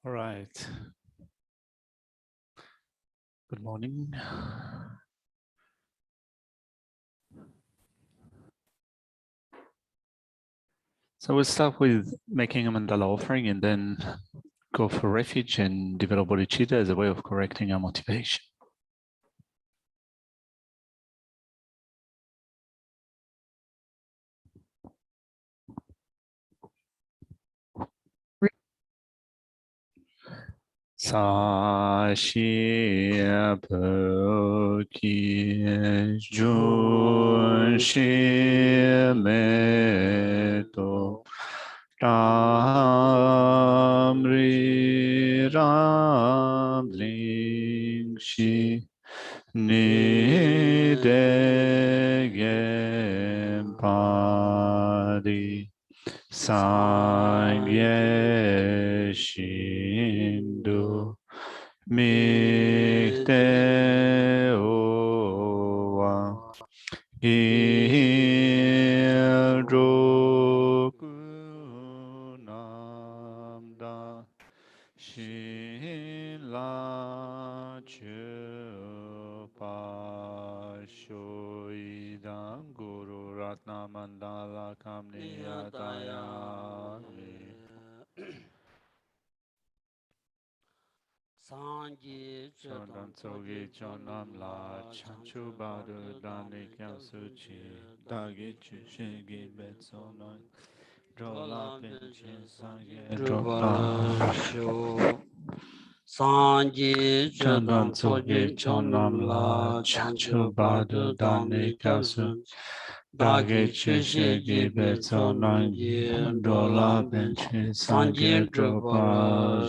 All right. Good morning. So we'll start with making a mandala offering and then go for refuge and develop bodhicitta as a way of correcting our motivation. Sashia Poki Jun Shimeto Ramri Ramling Shi Nidegem Padi Sangye Shindu Mikte Owa Giljoku Namda Shinla Chupa Shoidam Guru Ratna Mandala Kamniyatayami Sanji Chodan Tsogi Chonam La Chanchu Badu Dani Kyasuchi Dagi Chushigi Betsonon Drola Pinchi Sangye Dropa Sanji Chodan Tsogi Chonam La Chanchu Badu Dani Kyasu Dagi Chushigi Betsonon Drola Pinchi Sangye Dropa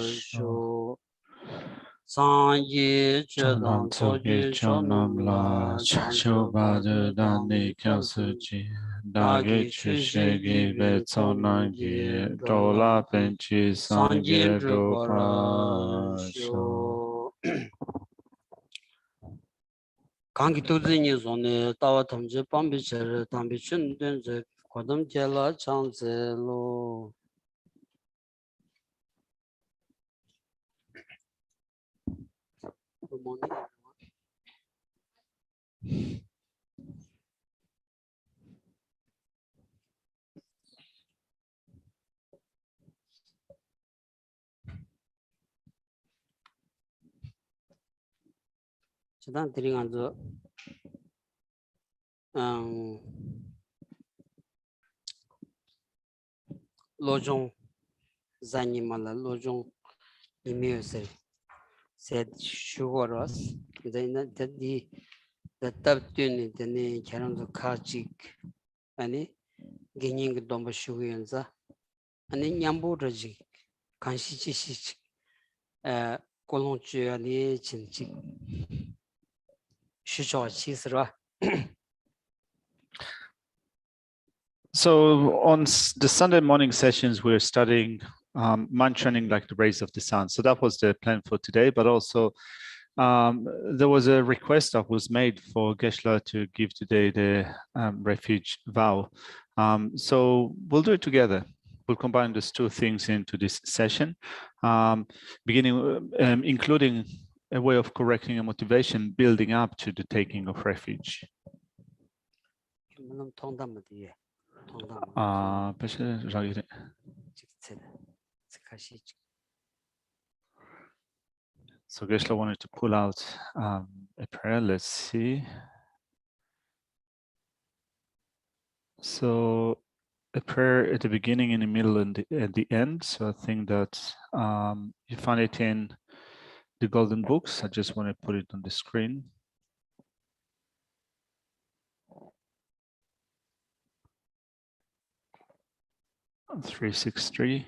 Sanji Chodan Tsogi Chonam La Chanchu Badu Dani Kyasuchi Dagi Chushigi Betsonangi Drola Pinchi Sangye Dropa Kangi tuzi zone tawa tamje pambi chere tambi chun denze kodam jela chanze lo. Good morning, everyone. Chidang tiri nganzo lojong zanyi mala lojong imeo se said shugoras then the tab tuni tani charamzo kachik ani genying domba shugoyanza ani nyambo raji kanshi chishi kolong chu ani chinchik shucho chisra. So on the Sunday morning sessions, we're studying mantraning like the rays of the sun. So that was the plan for today, but also there was a request that was made for Geshe to give today the refuge vow. So we'll do it together. We'll combine these two things into this session, including a way of correcting a motivation building up to the taking of refuge. So Geshe wanted to pull out a prayer. Let's see. So a prayer at the beginning, in the middle, and at the end. So I think that you find it in the golden books. I just want to put it on the screen. On 363.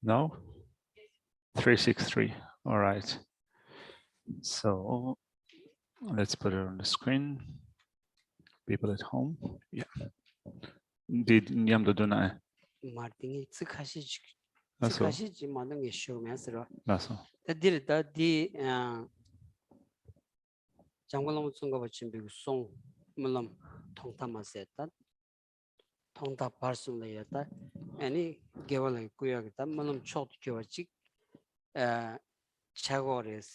No? 363. All right. So let's put it on the screen. People at home. Yeah. Did Nyamdo Dunai? Martin Tsikashi That's all. Madame show mesra. That's all. That did that the Jangalam Sunga Chimbi song mulum thongta maseta thongta parsun la yata ani gewala kuya ta mulum chot kyo chik chagores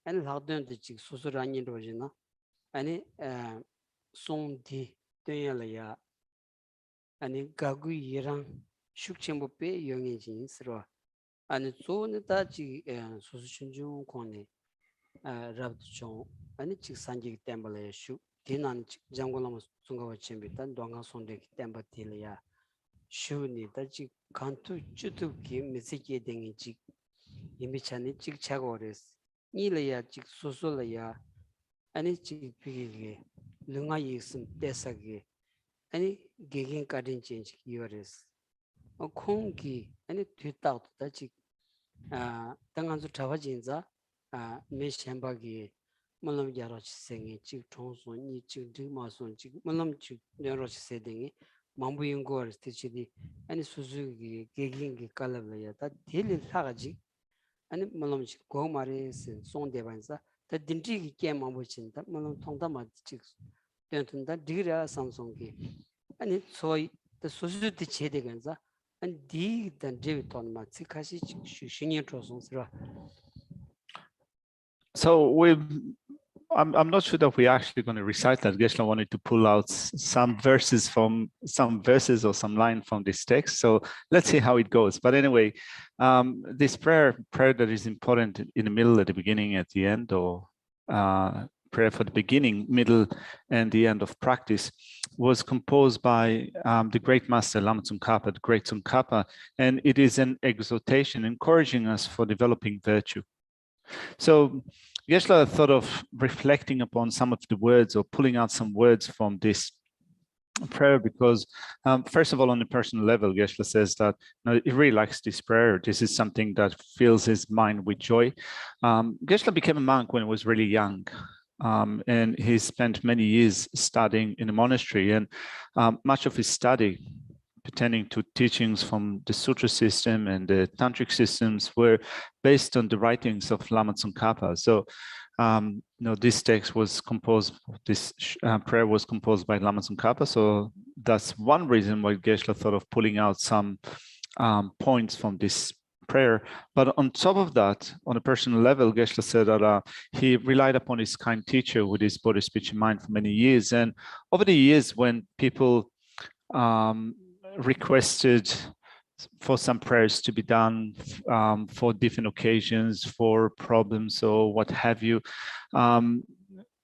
ani lagden de chik susurani rojina ani song di tenya la ya ani gagu yirang shukchembo pe yongi jin sro ani zone ta chi susuchunju kone rabdu chong ani chik sanji temple shu dinan chik jangolam sungawa chembi tan donga sonde temple tilia shu ni ta chik kantu chutu ki misike dengi chik imi chani chik chagores ni la ya chik susu la ya ani chik pigi lunga yisum desage ani gegen kadin change yores 콩기 아니 뒤따도 다지 당한주 잡아진자 매 셴바기 물론 여러 생이 지 총선이 지 드마선 지 물론 지 여러 세딩이 만부인고 스티치디 아니 수수기 개긴기 깔라야 다 딜이 사가지 아니 물론 지 고마레스 송대반사 다 딘지기 게임하고친다 물론 통다마 지 된다 디라 삼성기 아니 소이 더 수수디 제대간자 and the David on Matsikashi Shushini Trosonsra. So I'm not sure that we're actually going to recite that. Geshe wanted to pull out some verses or some line from this text. So let's see how it goes. But anyway, this prayer that is important in the middle, at the beginning, at the end, or prayer for the beginning, middle, and the end of practice, was composed by the great master Lama Tsongkhapa, the great Tsongkhapa, and it is an exhortation encouraging us for developing virtue. So Geshe thought of reflecting upon some of the words or pulling out some words from this prayer because first of all, on a personal level, Geshe says that he really likes this prayer. This is something that fills his mind with joy. Geshe became a monk when he was really young. And he spent many years studying in a monastery, and much of his study pertaining to teachings from the sutra system and the tantric systems were based on the writings of Lama Tsongkhapa. So this text was composed, this prayer was composed by Lama Tsongkhapa. So that's one reason why Geshe thought of pulling out some points from this prayer. But on top of that, on a personal level, Geshe said that he relied upon his kind teacher with his body, speech, and mind for many years. And over the years, when people requested for some prayers to be done for different occasions, for problems or what have you,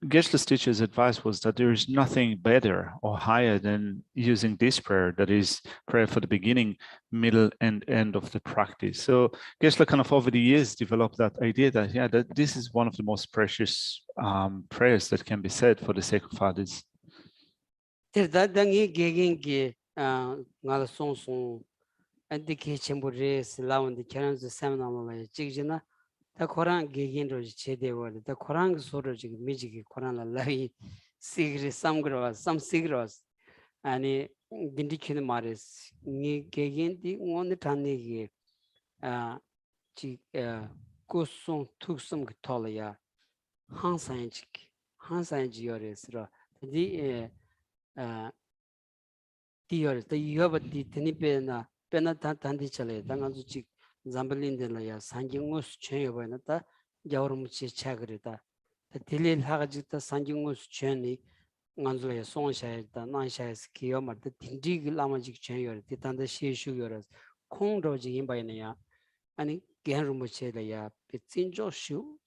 Geshe's teacher's advice was that there is nothing better or higher than using this prayer, that is prayer for the beginning, middle, and end of the practice. So Geshe kind of over the years developed that idea that, yeah, that this is one of the most precious prayers that can be said for the sake of others. The Koran gigin roji chede word, the Koran soroji mijiki Koran la lahi sigri some sigros and dindikin maris ni gigin di on the tani kusum tuksum tolia hansanjik yoresra the yoris the yoba di tinipena pena tandi chale dangazuchik Zambalin de la Sanjingus Chevanata, Jaurumuchi Chagrita, the Tilil Hagajita Sanjingus Cheni, Manzula Sonshai, the Nanshai Kioma, the Tindig Lamajic Chayor, the Tanda Shi Sugaras, Kong Roji Imbainea, and Ganrumuche, the Pitzinjo Shu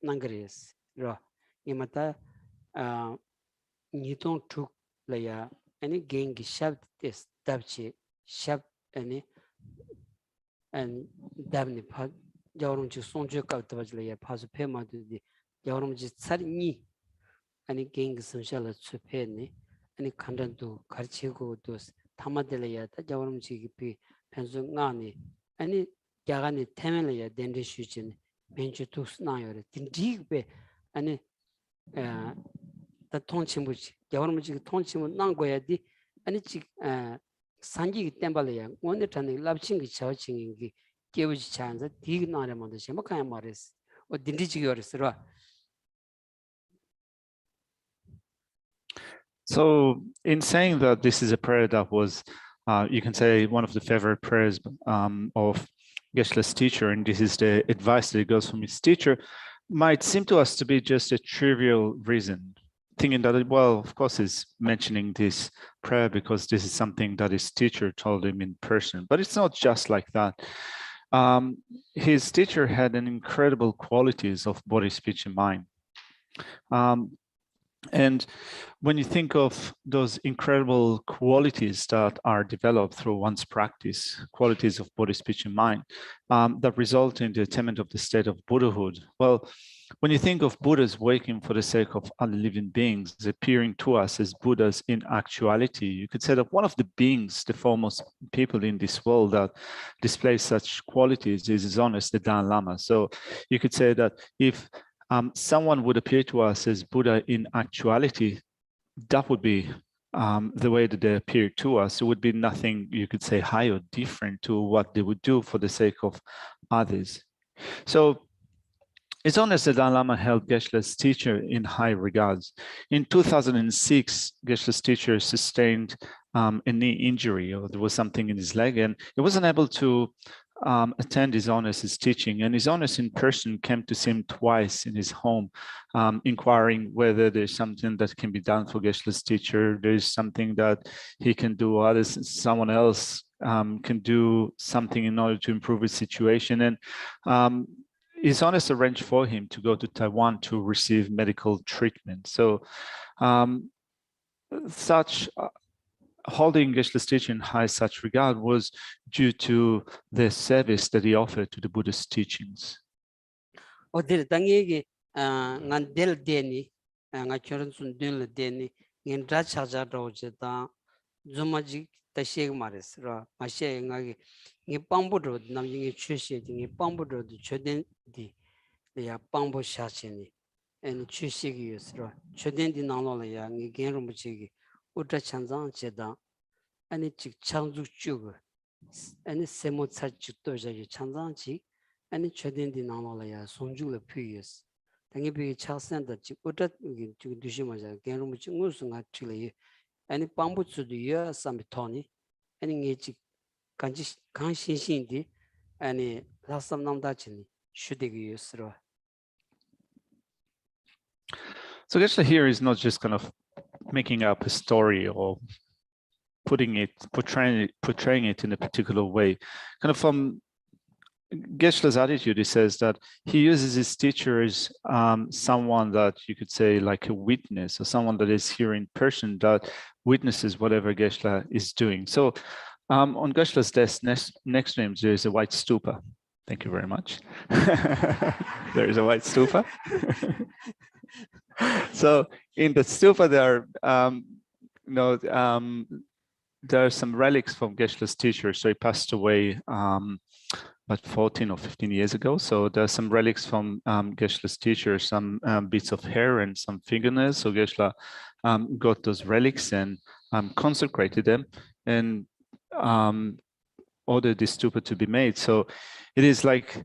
Nangaris, Ra Imata Niton took Laya, any gang shoved this Dabchi, shoved any. And Dabni Pad Yaurumchi Sonjo Kaptavajlaya Pasu Pema to the Yaurumji Tsarni and a gang social Supeni and a content to Karchigo dos Tamadelaya, Yaurumchi Penzungani, and Yagani Temelaya, Dendi Shuchin, Benchu Tusnayor, Tindigbe, and the Tonchimuch, Yaurumchi Tonchim Nangoyadi, and it's Sanji Tembalaya, one the turning lapching churching gave chance that dig not among the Shamakaya Morris or Dindichi. So in saying that this is a prayer that was, you can say, one of the favorite prayers of Geshe's teacher, and this is the advice that he goes from his teacher, might seem to us to be just a trivial reason, thinking that, well, of course, he's mentioning this prayer because this is something that his teacher told him in person. But it's not just like that. His teacher had an incredible qualities of body, speech, and mind. And when you think of those incredible qualities that are developed through one's practice, qualities of body, speech, and mind, that result in the attainment of the state of Buddhahood, well, when you think of Buddhas waking for the sake of other living beings, appearing to us as Buddhas in actuality, you could say that one of the beings, the foremost people in this world that display such qualities is His Holiness the Dalai Lama. So you could say that if someone would appear to us as Buddha in actuality, that would be the way that they appear to us. It would be nothing, you could say, high or different to what they would do for the sake of others. So His Holiness the Dalai Lama held Geshe's teacher in high regards. In 2006, Geshe's teacher sustained a knee injury, or there was something in his leg, and he wasn't able to attend His Holiness's teaching. And His Holiness in person came to see him twice in his home, inquiring whether there's something that can be done for Geshe's teacher, there's something that he can do, or someone else can do something in order to improve his situation. And His Holiness arranged for him to go to Taiwan to receive medical treatment. So holding Geshe's teaching in high such regard was due to the service that he offered to the Buddhist teachings. 어딜 당에게 ngan del deni nga choron sun del deni ngin ra chaja ro jeta zumaji ta sheg mares ra ma she nga gi ngi pangbu ro nam ngi chue ngi pangbu ro choden di ya pangbu sha cheni en chue she gi yus ro choden di nang lo ya ngi gen ro mu chi gi utra chanzang cheda ani chik changju chu ani semo cha chik to ja gi chanzang chi ani choden di nang lo ya songju le phu yus 당이 비 차선다 지고다 지금 두시마자 개로 뭐 무슨가 틀이 아니 방부츠도 야 삼비토니 아니 게지 간지 간신신디 아니 라삼남다치니 슈디기 유스로. So Geshe here is not just kind of making up a story or portraying it in a particular way. Kind of from Geshe's attitude, he says that he uses his teacher as someone that you could say like a witness, or someone that is here in person that witnesses whatever Geshe is doing. So on Geshe's desk next to him, there is a white stupa. Thank you very much. There is a white stupa. So in the stupa, there are some relics from Geshe's teacher. So he passed away about 14 or 15 years ago. So there's some relics from Geshe's teacher, some bits of hair and some fingernails. So Geshe got those relics and consecrated them and ordered this stupa to be made. So it is like,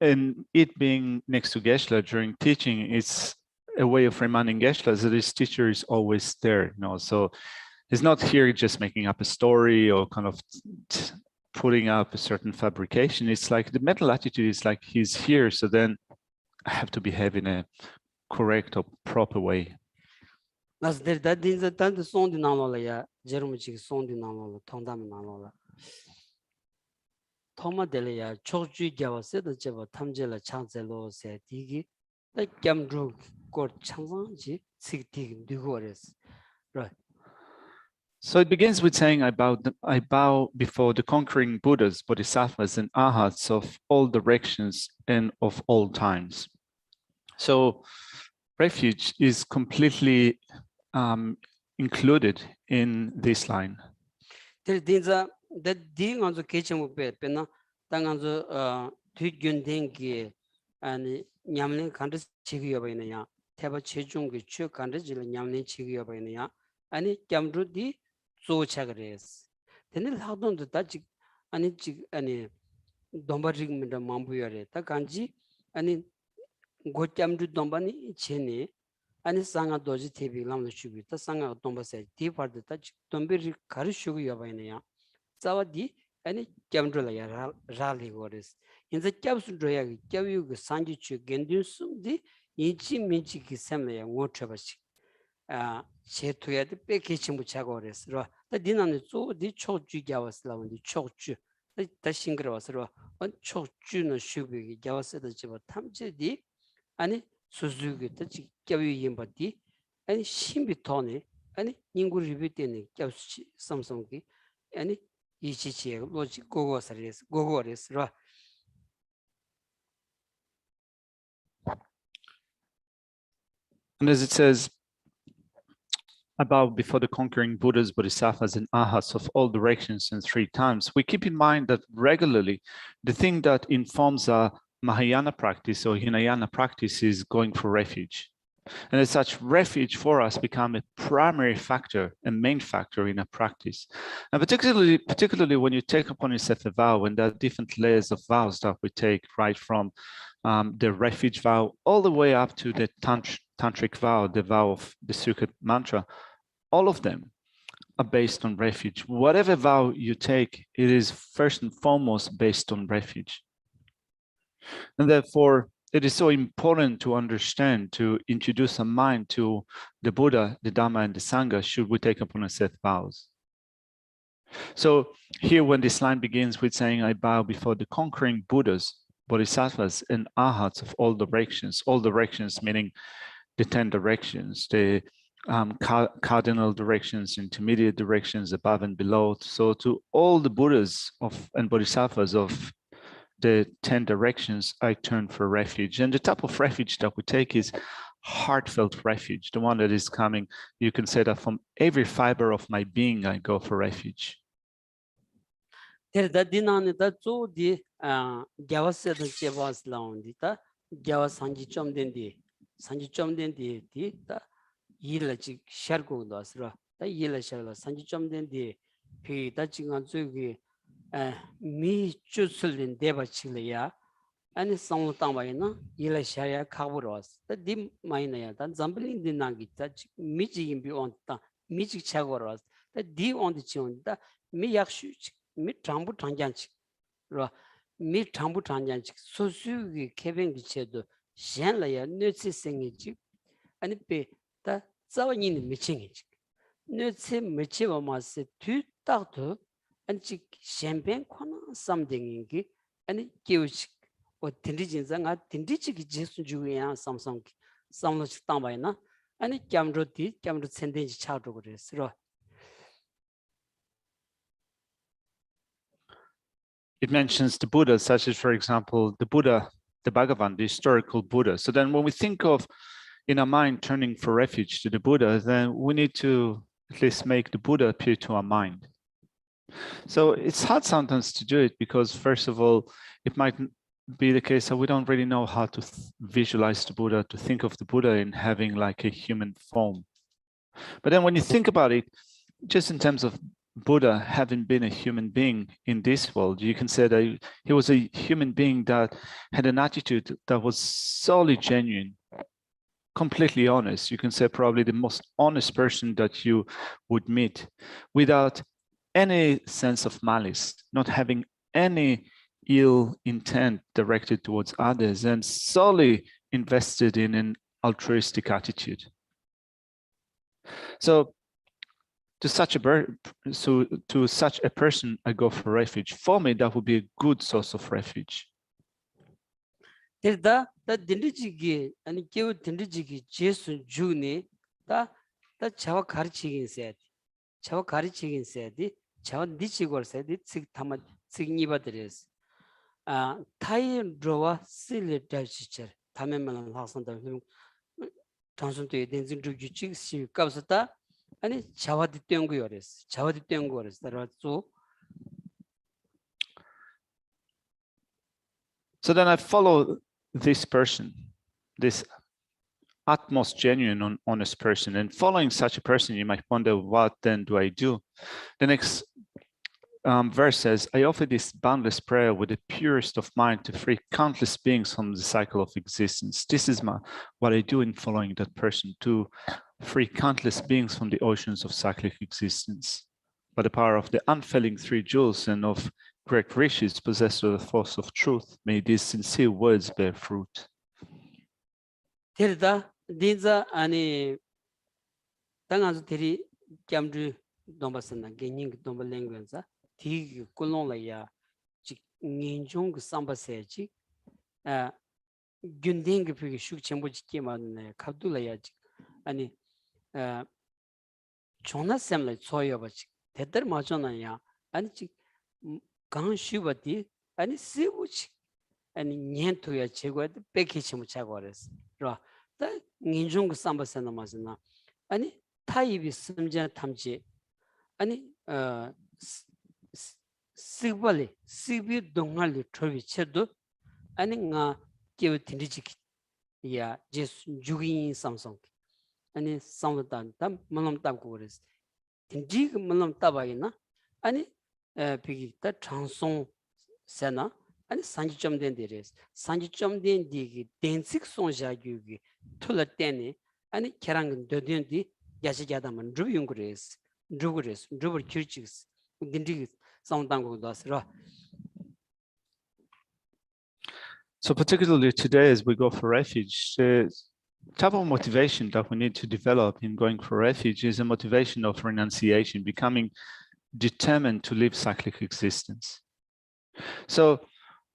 and it being next to Geshe during teaching, it's a way of reminding Geshe that his teacher is always there. So he's not here just making up a story or kind of putting up a certain fabrication. It's like the mental attitude is like he's here, so then I have to behave in a correct or proper way. Nas der da din za tan song di nang lo ya jerum chi song di nang lo thong dam nang lo la thoma de le ya chok ju gya wa se de je ba tham je la chang ze lo se di gi da kyam ru ko chang sang ji sik ti du go res right. So it begins with saying, I bow before the conquering Buddhas, Bodhisattvas, and Arhats of all directions and of all times. So refuge is completely included in this line. 소차그레스 데닐 하던도 다직 아니 dombaring mambuare ta kanji ani gotyamdu dombani chene 아니 상가 도지 TV 람도 주고 다 상가 동바세 디파르 다 동비리 가르슈고 여바이네야 자와디 아니 캠드라야 라리고레스 인자 캡순드야 캡유고 산지추 겐딘숨디 인치 민치기 셈레야 ngo트바시 아 제토야데 빼케칭부 차고레스로 다 디나네 쪼디 초주갸와슬라운디 초주 다 싱그러워스로 초주는 슈비기 갸와스다 집어 탐제디 아니 수수기 뜻이 껴위 임바디 아니 신비토네 아니 인구를 리뷰되는 껴수치 삼성기 아니 이치치에 로직 고고서리스 고고레스로 And as it says above, before the conquering Buddhas, Bodhisattvas, and Arhats of all directions and 3 times, we keep in mind that regularly the thing that informs our Mahayana practice or Hinayana practice is going for refuge. And as such, refuge for us become a primary factor, a main factor in our practice. And particularly when you take upon yourself a vow, when there are different layers of vows that we take, right from the refuge vow all the way up to the tantric vow, the vow of the Sukha mantra, all of them are based on refuge. Whatever vow you take, it is first and foremost based on refuge. And therefore, it is so important to understand, to introduce a mind to the Buddha, the Dhamma, and the Sangha, should we take upon ourselves vows. So here, when this line begins with saying, I bow before the conquering Buddhas, Bodhisattvas, and Arhats of all directions meaning the 10 directions, the cardinal directions, intermediate directions, above and below. So to all the Buddhas and Bodhisattvas of the 10 directions, I turn for refuge. And the type of refuge that we take is heartfelt refuge, the one that is coming, you can say that from every fiber of my being, I go for refuge. 미 주술린 대바치려야 아니 성우땅바이나 일레샤야 카부로스 디 마이나야 단 잠블린 디나기타 미지긴 비온다 미지 차고로스 디 온디 치온다 미 약슈 미 탐부 탄잔치 미 탐부 탄잔치 소수기 케뱅기 체도 젠라야 느치 생이지 아니 베다 자원이 미칭이지 느치 미치고마스 뒤딱도 아니 샴페인 코나 something인기 아니 기우식 어 딘디진상아 딘디치기 제수 주야 삼성 삼로식 땅바이나 아니 캠로디 캠로 센데지 차도 그랬어. It mentions the Buddha, such as, for example, the Buddha, the Bhagavan, the historical Buddha. So then when we think of in our mind turning for refuge to the Buddha, then we need to at least make the Buddha appear to our mind. So it's hard sometimes to do it because, first of all, it might be the case that we don't really know how to visualize the Buddha, to think of the Buddha in having like a human form. But then when you think about it, just in terms of Buddha having been a human being in this world, you can say that he was a human being that had an attitude that was solely genuine, completely honest. You can say probably the most honest person that you would meet, without any sense of malice, not having any ill intent directed towards others, and solely invested in an altruistic attitude. So to such a person, I go for refuge. For me, that would be a good source of refuge. 다 딘디지기 아니 개우 딘디지기 제수 주니 다 자와 가르치긴 있어야 돼. 자와 가르치긴 있어야 돼. 자와 니치고 있어야 돼. 즉 담아 즉니바들이스. 아 타이 드와 실리다시처 담에만 학생들 단순히 댄진 주지 시 갑스다 아니 자와디 땡고요레스. 자와디 땡고레스. 따라서 So then I follow this person, this utmost genuine, honest person. And following such a person, you might wonder, what then do I do? The next verse says, I offer this boundless prayer with the purest of mind to free countless beings from the cycle of existence. This is what I do in following that person, to free countless beings from the oceans of cyclic existence. By the power of the unfailing three jewels and of great riches possessed of the force of truth, may these sincere words bear fruit. Tirda, Dinza, and Tangas Tiri, Camdru, Dombasana, gaining Domba language, Tig, Colonlaya, Ninjung, Samba Sechi, Gunding, Shuk Chambuch came on Kabdulaya, and Chona Semlet Soyovach, Tether Majonaya, and Gan Shubati, and Siwich, and Yentuya Chigua, the Pekishim Chagores. The Ninjung Samba Sanamasana, and Taibi Simja Tamji, and Sibali, Sibi Dongali Trovi Chedo, and give Tindijik, ya, just Jugi Samsung, and some of them, Malam Tabgores. Tindjig Malam Tabaina, and Piggy, that Transon Sena. And Sanjum den deres, Sanjum den digi, Densik Sonja Yugi, Tula Deni, and Kerang Dodendi, Yashigadaman, Druyungres, Drugres, Druber Kirchis, Dindigis, Soundango Dasra. So particularly today, as we go for refuge, the type of motivation that we need to develop in going for refuge is a motivation of renunciation, becoming determined to live cyclic existence. So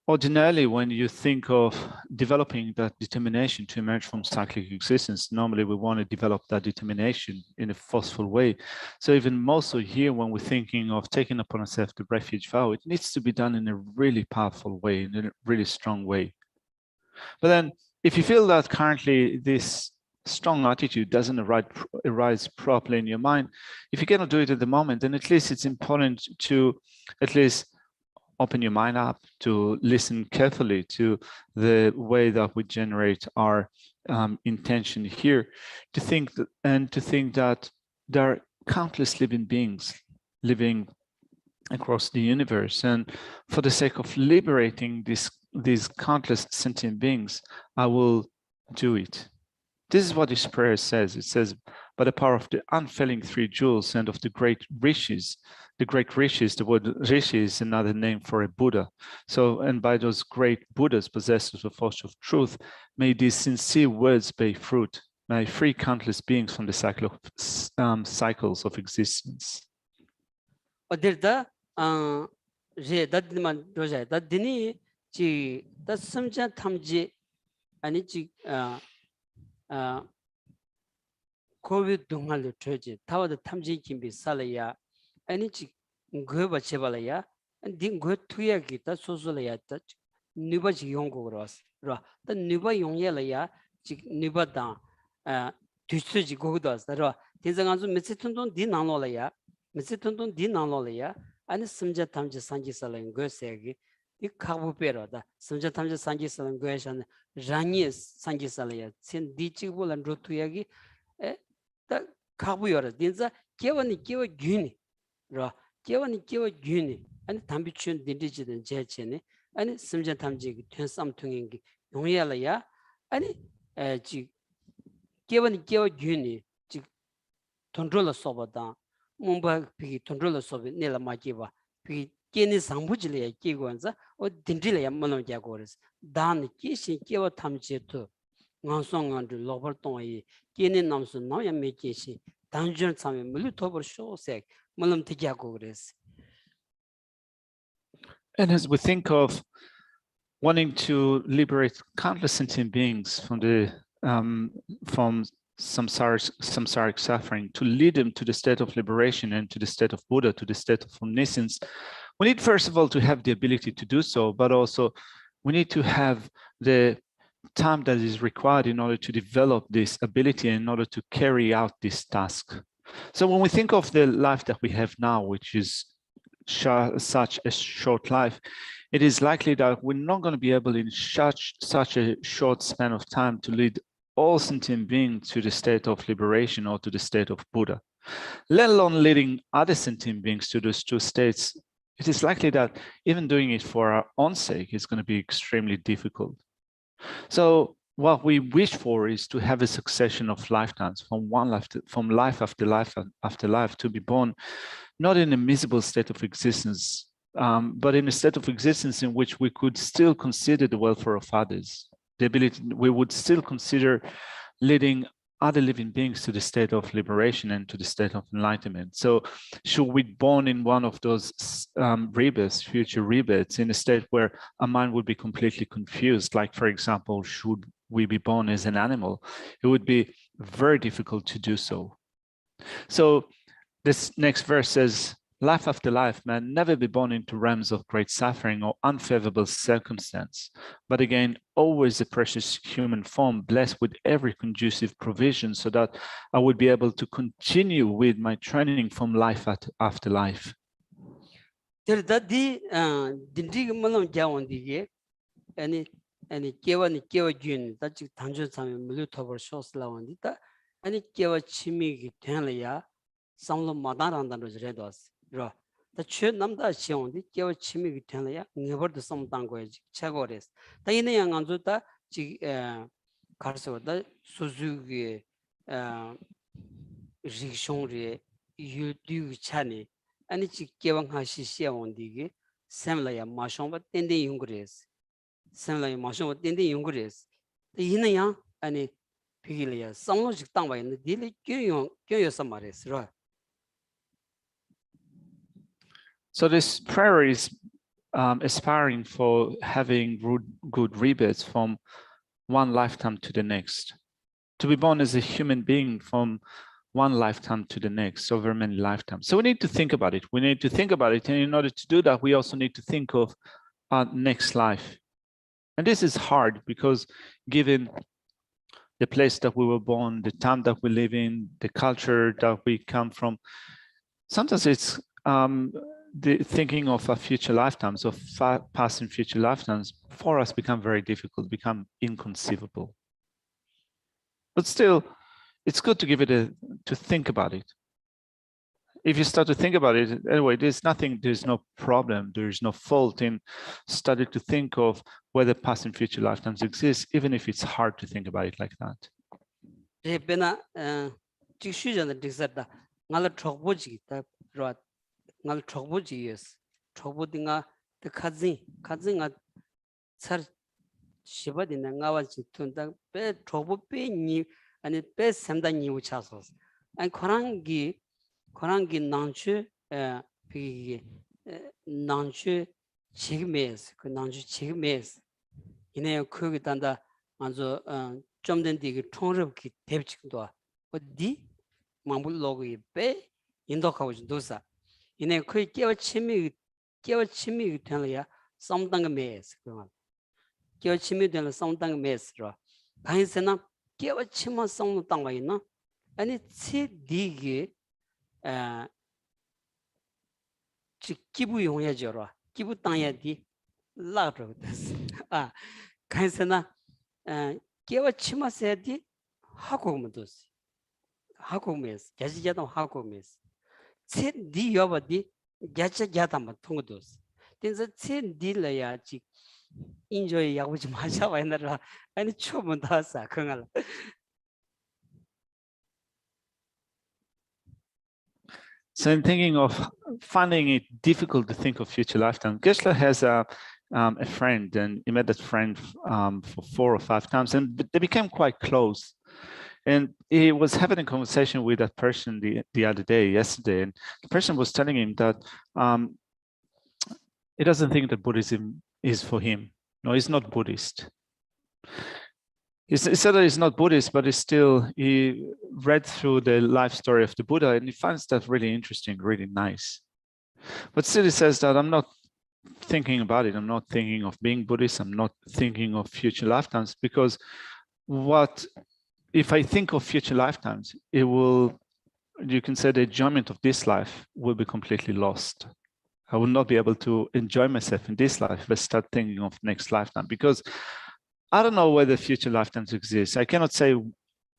ordinarily, when you think of developing that determination to emerge from cyclic existence, normally we want to develop that determination in a forceful way. So even more so here, when we're thinking of taking upon ourselves the refuge vow, it needs to be done in a really powerful way, in a really strong way. But then if you feel that currently this strong attitude doesn't arise properly in your mind, if you cannot do it at the moment, then at least it's important to at least open your mind up to listen carefully to the way that we generate our intention here, to think that there are countless living beings living across the universe, and for the sake of liberating these countless sentient beings, I will do it. This is what this prayer says. It says, by the power of the unfailing three jewels and of the great riches, the word rishi is another name for a Buddha. So, and by those great Buddhas possessed of the force of truth, may these sincere words bear fruit. May I free countless beings from the cycles of existence. Odirda, Dadman Roja, Dadini, that Samja Tamji, and it COVID Dungal Treji, Tower the Tamji can be Salaya, and it's Guba Chevalaya, and didn't go to Yagita, Sosolaya touch, Nuba Yongo Ross, the Nuba Yongelaya, Nuba down, Tusuji Godas, the Ra, Tizangazu, Messitundon Dinanolaya, Messitundon Dinanolaya, and Simja Tamji Sanji Salan Gosegi, the Kabu Pero, the Simja Tamji Sanji Salan Gosh and Ranies Sanji Salaya, Sin Dichibul and Rotuyagi. The Kabuyora, Dinza, Kevani Kiva Guni, Ra, Kevani Kiva Guni, and Tambichun Dindigit and Jechene, and Simja Tamjig, Tensam Tunging, Yongyalaya, and Kevani Kiva Guni, Tondrola Sobada, Mumba Pigi, Tondrola Sobi, Nela Makiva, Pigi, Kenny Sambujile, Kiguanza, or Dindile Mono Jagoras, Dan Kishi Kiva Tamjetu. Nansong and Loberton, Kenny Namson, now you make Geshe, Dungeon Sami, Mulutober show sec, Mulam Tiagores. And as we think of wanting to liberate countless sentient beings from the from samsaric suffering, to lead them to the state of liberation and to the state of Buddha, to the state of omniscience, we need first of all to have the ability to do so, but also we need to have the time that is required in order to develop this ability, in order to carry out this task. So when we think of the life that we have now, which is such a short life, it is likely that we're not going to be able in such a short span of time to lead all sentient beings to the state of liberation or to the state of Buddha, let alone leading other sentient beings to those two states it is likely that even doing it for our own sake is going to be extremely difficult. So what we wish for is to have a succession of lifetimes from life after life after life, to be born not in a miserable state of existence, but in a state of existence in which we could still consider the welfare of others. The ability, we would still consider leading other living beings to the state of liberation and to the state of enlightenment. So should we be born in one of those rebirths, future rebirths, in a state where our mind would be completely confused, like, for example, should we be born as an animal, it would be very difficult to do so. So this next verse says, life after life, man, never be born into realms of great suffering or unfavorable circumstance, but again, always a precious human form, blessed with every conducive provision, so that I would be able to continue with my training from life after life. 아니 깨와니 깨와준 다지 단조sam에 물루터버 쇼스라원디다 아니 깨와 치미기 된려야 상로 마다란다로 저래도스 로 다취 남다 시온디 깨와 치미기 된려야 네버도 som당 거지 차고레스 다 이네 양안조다 지 가르서다 수주기 리숑리 유튜브 차니 아니 지 깨왕하시 시온디게 샘라야 마숑바 텐데 용그레스 생라이 마셔 땡땡 연구레스 이는야 아니 비길이야 상로직 땅바 있는 딜이 교여서 말했어. So this prayer is aspiring for having good rebirths from one lifetime to the next, to be born as a human being from one lifetime to the next, over many lifetimes. So we need to think about it. We need to think about it, and in order to do that, we also need to think of our next life. And this is hard because given the place that we were born, the time that we live in, the culture that we come from, sometimes it's the thinking of our future lifetimes, of past and future lifetimes, for us become very difficult, become inconceivable. But still, it's good to give it to think about it. If you start to think about it, anyway, there's no problem, there's no fault in starting to think of whether past and future lifetimes exist, even if it's hard to think about it like that. 고난기 난추 비기 난추 지금에서 그 난추 지금에서 이내 거기 단다 먼저 좀 된디 통럽기 대비직도 어디 망불로기 배 인도하고 도사 이내 거기 깨워 침이 되려야 상당가 매스 그만 깨워 침이 되려 상당가 매스로 가인세나 깨워 침만 상도 땅가 있나 아니 치디기 기부 용해져로 기부 땅야디 라르듯 아 간세나 깨워 치마세디 하고면도스 하고면스 야지자도 하고면스 쳇디 여버디 야자자다만 통도스 된서 쳇디라야지 인조이 야고지 마셔와이나라 아니 초문 다사 긍알. So in thinking of finding it difficult to think of future lifetime, Geshe has a friend, and he met that friend for 4 or 5 times, and they became quite close. And he was having a conversation with that person the other day, yesterday, and the person was telling him that he doesn't think that Buddhism is for him. No, he's not Buddhist. He said that he's not Buddhist, but he read through the life story of the Buddha, and he finds that really interesting, really nice. But still he says that I'm not thinking about it. I'm not thinking of being Buddhist. I'm not thinking of future lifetimes, because if I think of future lifetimes, you can say the enjoyment of this life will be completely lost. I will not be able to enjoy myself in this life if I start thinking of next lifetime, because I don't know whether future lifetimes exist. I cannot say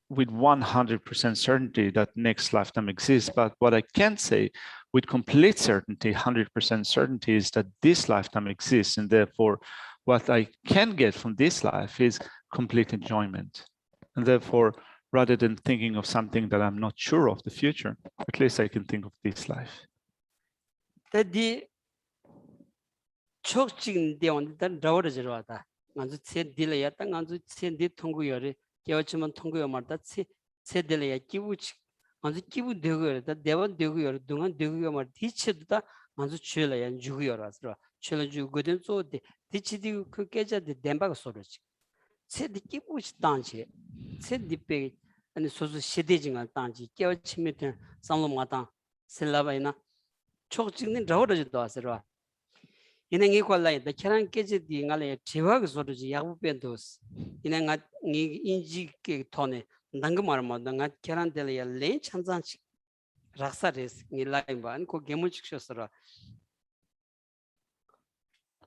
with 100% certainty that next lifetime exists, but what I can say with complete certainty, 100% certainty, is that this lifetime exists, and therefore what I can get from this life is complete enjoyment. And therefore, rather than thinking of something that I'm not sure of the future, at least I can think of this life. The 촉진 대원 단 라워르지로 하다. 먼저 세 딜레야 땅 먼저 세디 통구열이 개어치면 통구열 말다 세 딜레야 기부치 먼저 기부 되고다 대원 되고열 동안 되고열 말 뒤치다 먼저 줄래야 주고열아서 줄래 주고든 소데 뒤치디 그 깨자데 덴바가 소르지 세디 기부치 당시 세디 빼 아니 소소 시대징한 당시 개어치면 상로마당 셀라바이나 촉진은 라워르지도 하서라 이는 이꼴라이 더 캐란 깨지디 갈래 제와가 소르지 야부 벤도스 이는 이 인지게 토네 난그 말 뭐가 캐란 델이야 레 찬잔치 락사레스 일라이반 고 게무직셔서라.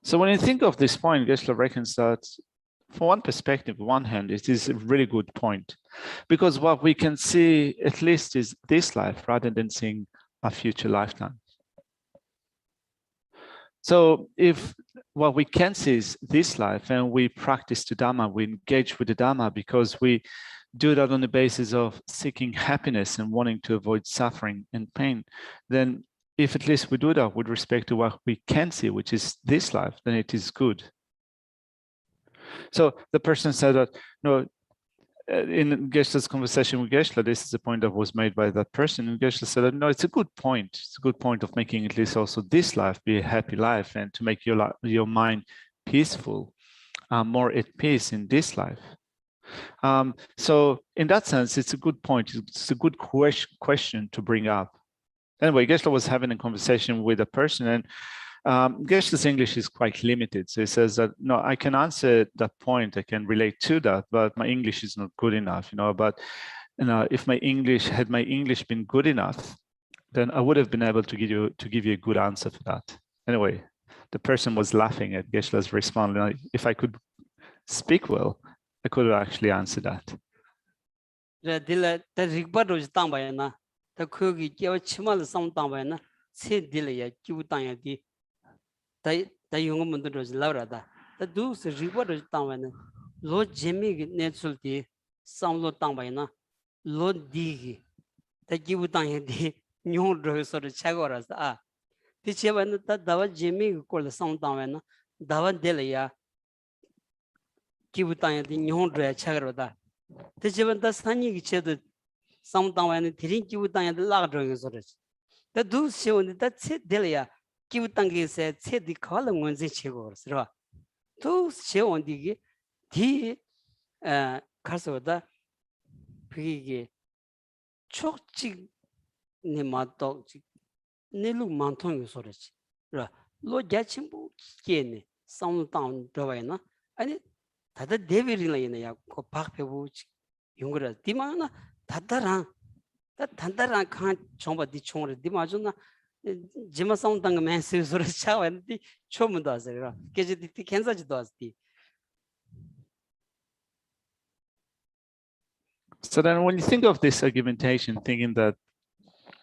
So when you think of this point, Geshe reckons that for one perspective, one hand, it is a really good point, because what we can see at least is this life rather than seeing a future lifetime. So if what we can see is this life and we practice the Dhamma, we engage with the Dhamma because we do that on the basis of seeking happiness and wanting to avoid suffering and pain, then if at least we do that with respect to what we can see, which is this life, then it is good. So the person said that, no, in Geshe's conversation with Geshe, this is the point that was made by that person. And Geshe said, no, it's a good point. It's a good point of making at least also this life be a happy life and to make your mind peaceful, more at peace in this life. So in that sense, it's a good point. It's a good question to bring up. Anyway, Geshe was having a conversation with a person, and Geshe's English is quite limited. So he says that, no, I can answer that point, I can relate to that, but my English is not good enough, but if my English been good enough, then I would have been able to give you a good answer for that. Anyway, the person was laughing at Geshe's response. If I could speak well, I could have actually answered that. 다 용어문들로 라우라다 다 두스 리버를 땅와는 로 제미 내출디 상로 땅바이나 로 디기 다 기부 땅에디 뇽르서를 차고라서 아 디체바는 다 다와 제미 꼴 상 땅와는 다와 델이야 기부 땅에디 뇽르에 차고라다 디체바는 다 산이 기체도 상 땅와는 디린 기부 땅에디 라그르서를 다 두스 세원이 다 델이야 기부 땅에서 세디 칼은 원제 치고서 또 세원디기 디 가서다 그게 촉직 네마도 네루 만통이 소리지 로 자침부 게네 상당 더와이나 아니 다들 데빌이나야 그 박배부 용거라 디마나 다다랑 단단한 칸 정보디 총을 디마주나 지마 상당 메시지를 차원디 처음도 하세요. 계제디 캔사지도 하스디. So then when you think of this argumentation, thinking that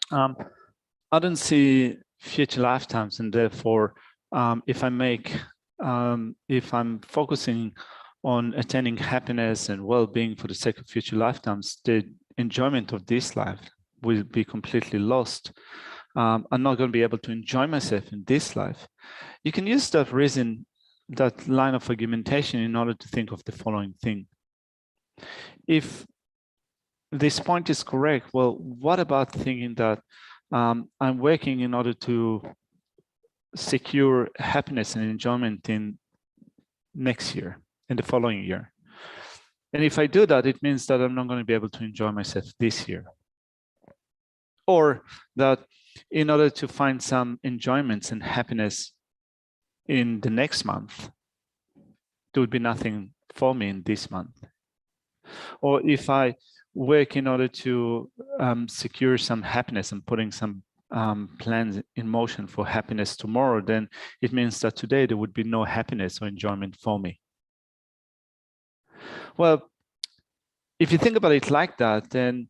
I don't see future lifetimes, and therefore if I'm focusing on attaining happiness and well-being for the sake of future lifetimes, the enjoyment of this life will be completely lost. I'm not going to be able to enjoy myself in this life. You can use that reason, that line of argumentation, in order to think of the following thing. If this point is correct, well, what about thinking that I'm working in order to secure happiness and enjoyment in next year, in the following year? And if I do that, it means that I'm not going to be able to enjoy myself this year. Or that in order to find some enjoyments and happiness in the next month, there would be nothing for me in this month. Or if I work in order to secure some happiness and putting some plans in motion for happiness tomorrow, then it means that today there would be no happiness or enjoyment for me. Well, if you think about it like that, then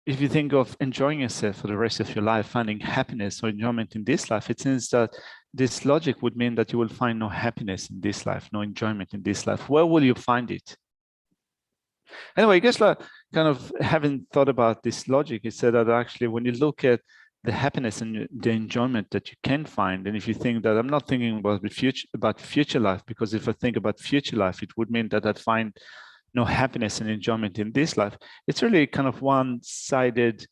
if you think of enjoying yourself for the rest of your life, finding happiness or enjoyment in this life, it seems that this logic would mean that you will find no happiness in this life, no enjoyment in this life. Where will you find it? Anyway, Geshe kind of having thought about this logic, he said that actually when you look at the happiness and the enjoyment that you can find, and if you think that I'm not thinking about the future life, because if I think about future life, it would mean that I'd find no happiness and enjoyment in this life. It's really kind of one-sided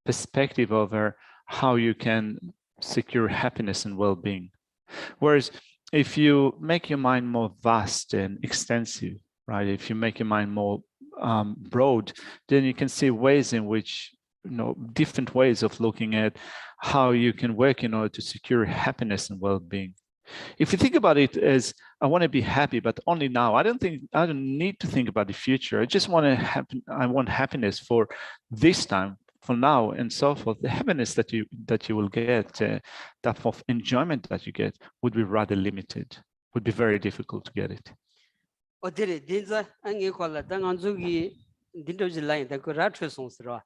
perspective over how you can secure happiness and well-being. Whereas if you make your mind more vast and extensive, right? If you make your mind more broad, then you can see ways in which, different ways of looking at how you can work in order to secure happiness and well-being. If you think about it as, I want to be happy, but only now, I don't need to think about the future. I just want to I want happiness for this time, for now, and so forth. The happiness that you will get, that of enjoyment that you get, would be rather limited, would be very difficult to get it. 어디래 딘자 안게 콜라 당안주기 딘도지 라인 다 그라트 송스로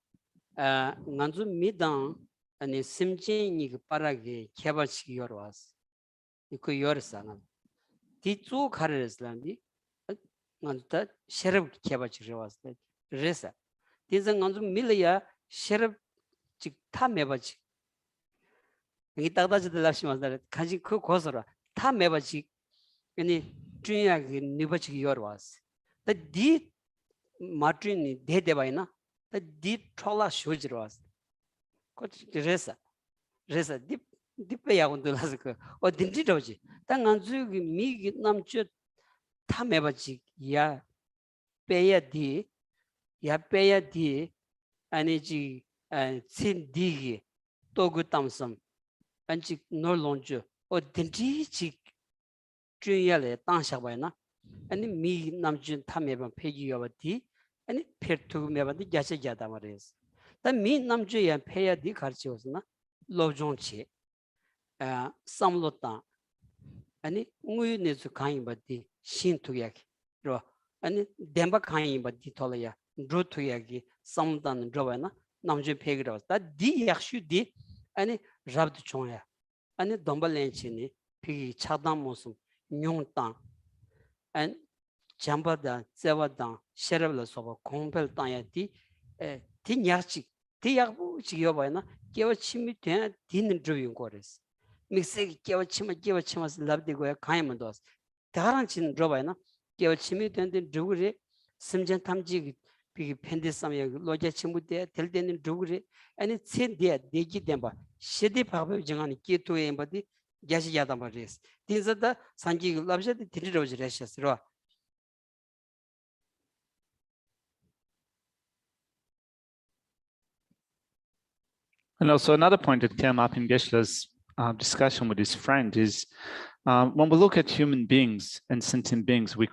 안주 미당 아니 심진이 그 빠르게 개발시키 열어왔어 이거 열었어 뒤쪽 가르스란디 안다 셔럽 개발시키 열어왔어 그래서 딘자 안주 밀이야 셔럽 직타 매바지 이 따다지들 라시마다 가지 그 고서라 타 매바지 아니 주야기 니버치기 열어왔어 디 마트니 대대바이나 디 촐라 쇼지로 왔어 그래서 디페야군들라서 그 어딘지도지 당안주기 미기 남주 탐해바지 야 빼야디 아니지 신디기 또그 땀섬 안지 놀론주 어딘지지 주야래 땅샤바이나 아니 미 남준 탐해바 폐기여바디 아니 페르투메바디 야세자다 말이스 미 남주야 폐야디 가르치었으나 로종치 삼로타 아니 우유네스 가인바디 신투야기 로 아니 뎀바 가인바디 톨야 드루투야기 삼단 드바나 남주 폐기로다 디 약슈디 아니 잡드 총야 아니 dombal렌치니 피 차단 모습 뇽땅 안 잠바다 세와다 셔럽을 소바 공별 땅야디 디냐치 디야부 지여바나 개와 침이 돼 디는 드윈 거레스 믹스기 개와 치마스 랍디고야 가이만도 다른 친 드바나 개와 침이 된데 드구리 심전 탐지 비 펜디삼야 로제 침부대 될 때는 드구리 아니 첸디야 되기 된바 시디 파베 정하니 끼토에 바디 Geshe yada maris. Tinzada sanji labshadi tiniroji reshasro. And also another point that came up in Geshe's discussion with his friend is when we look at human beings and sentient beings, we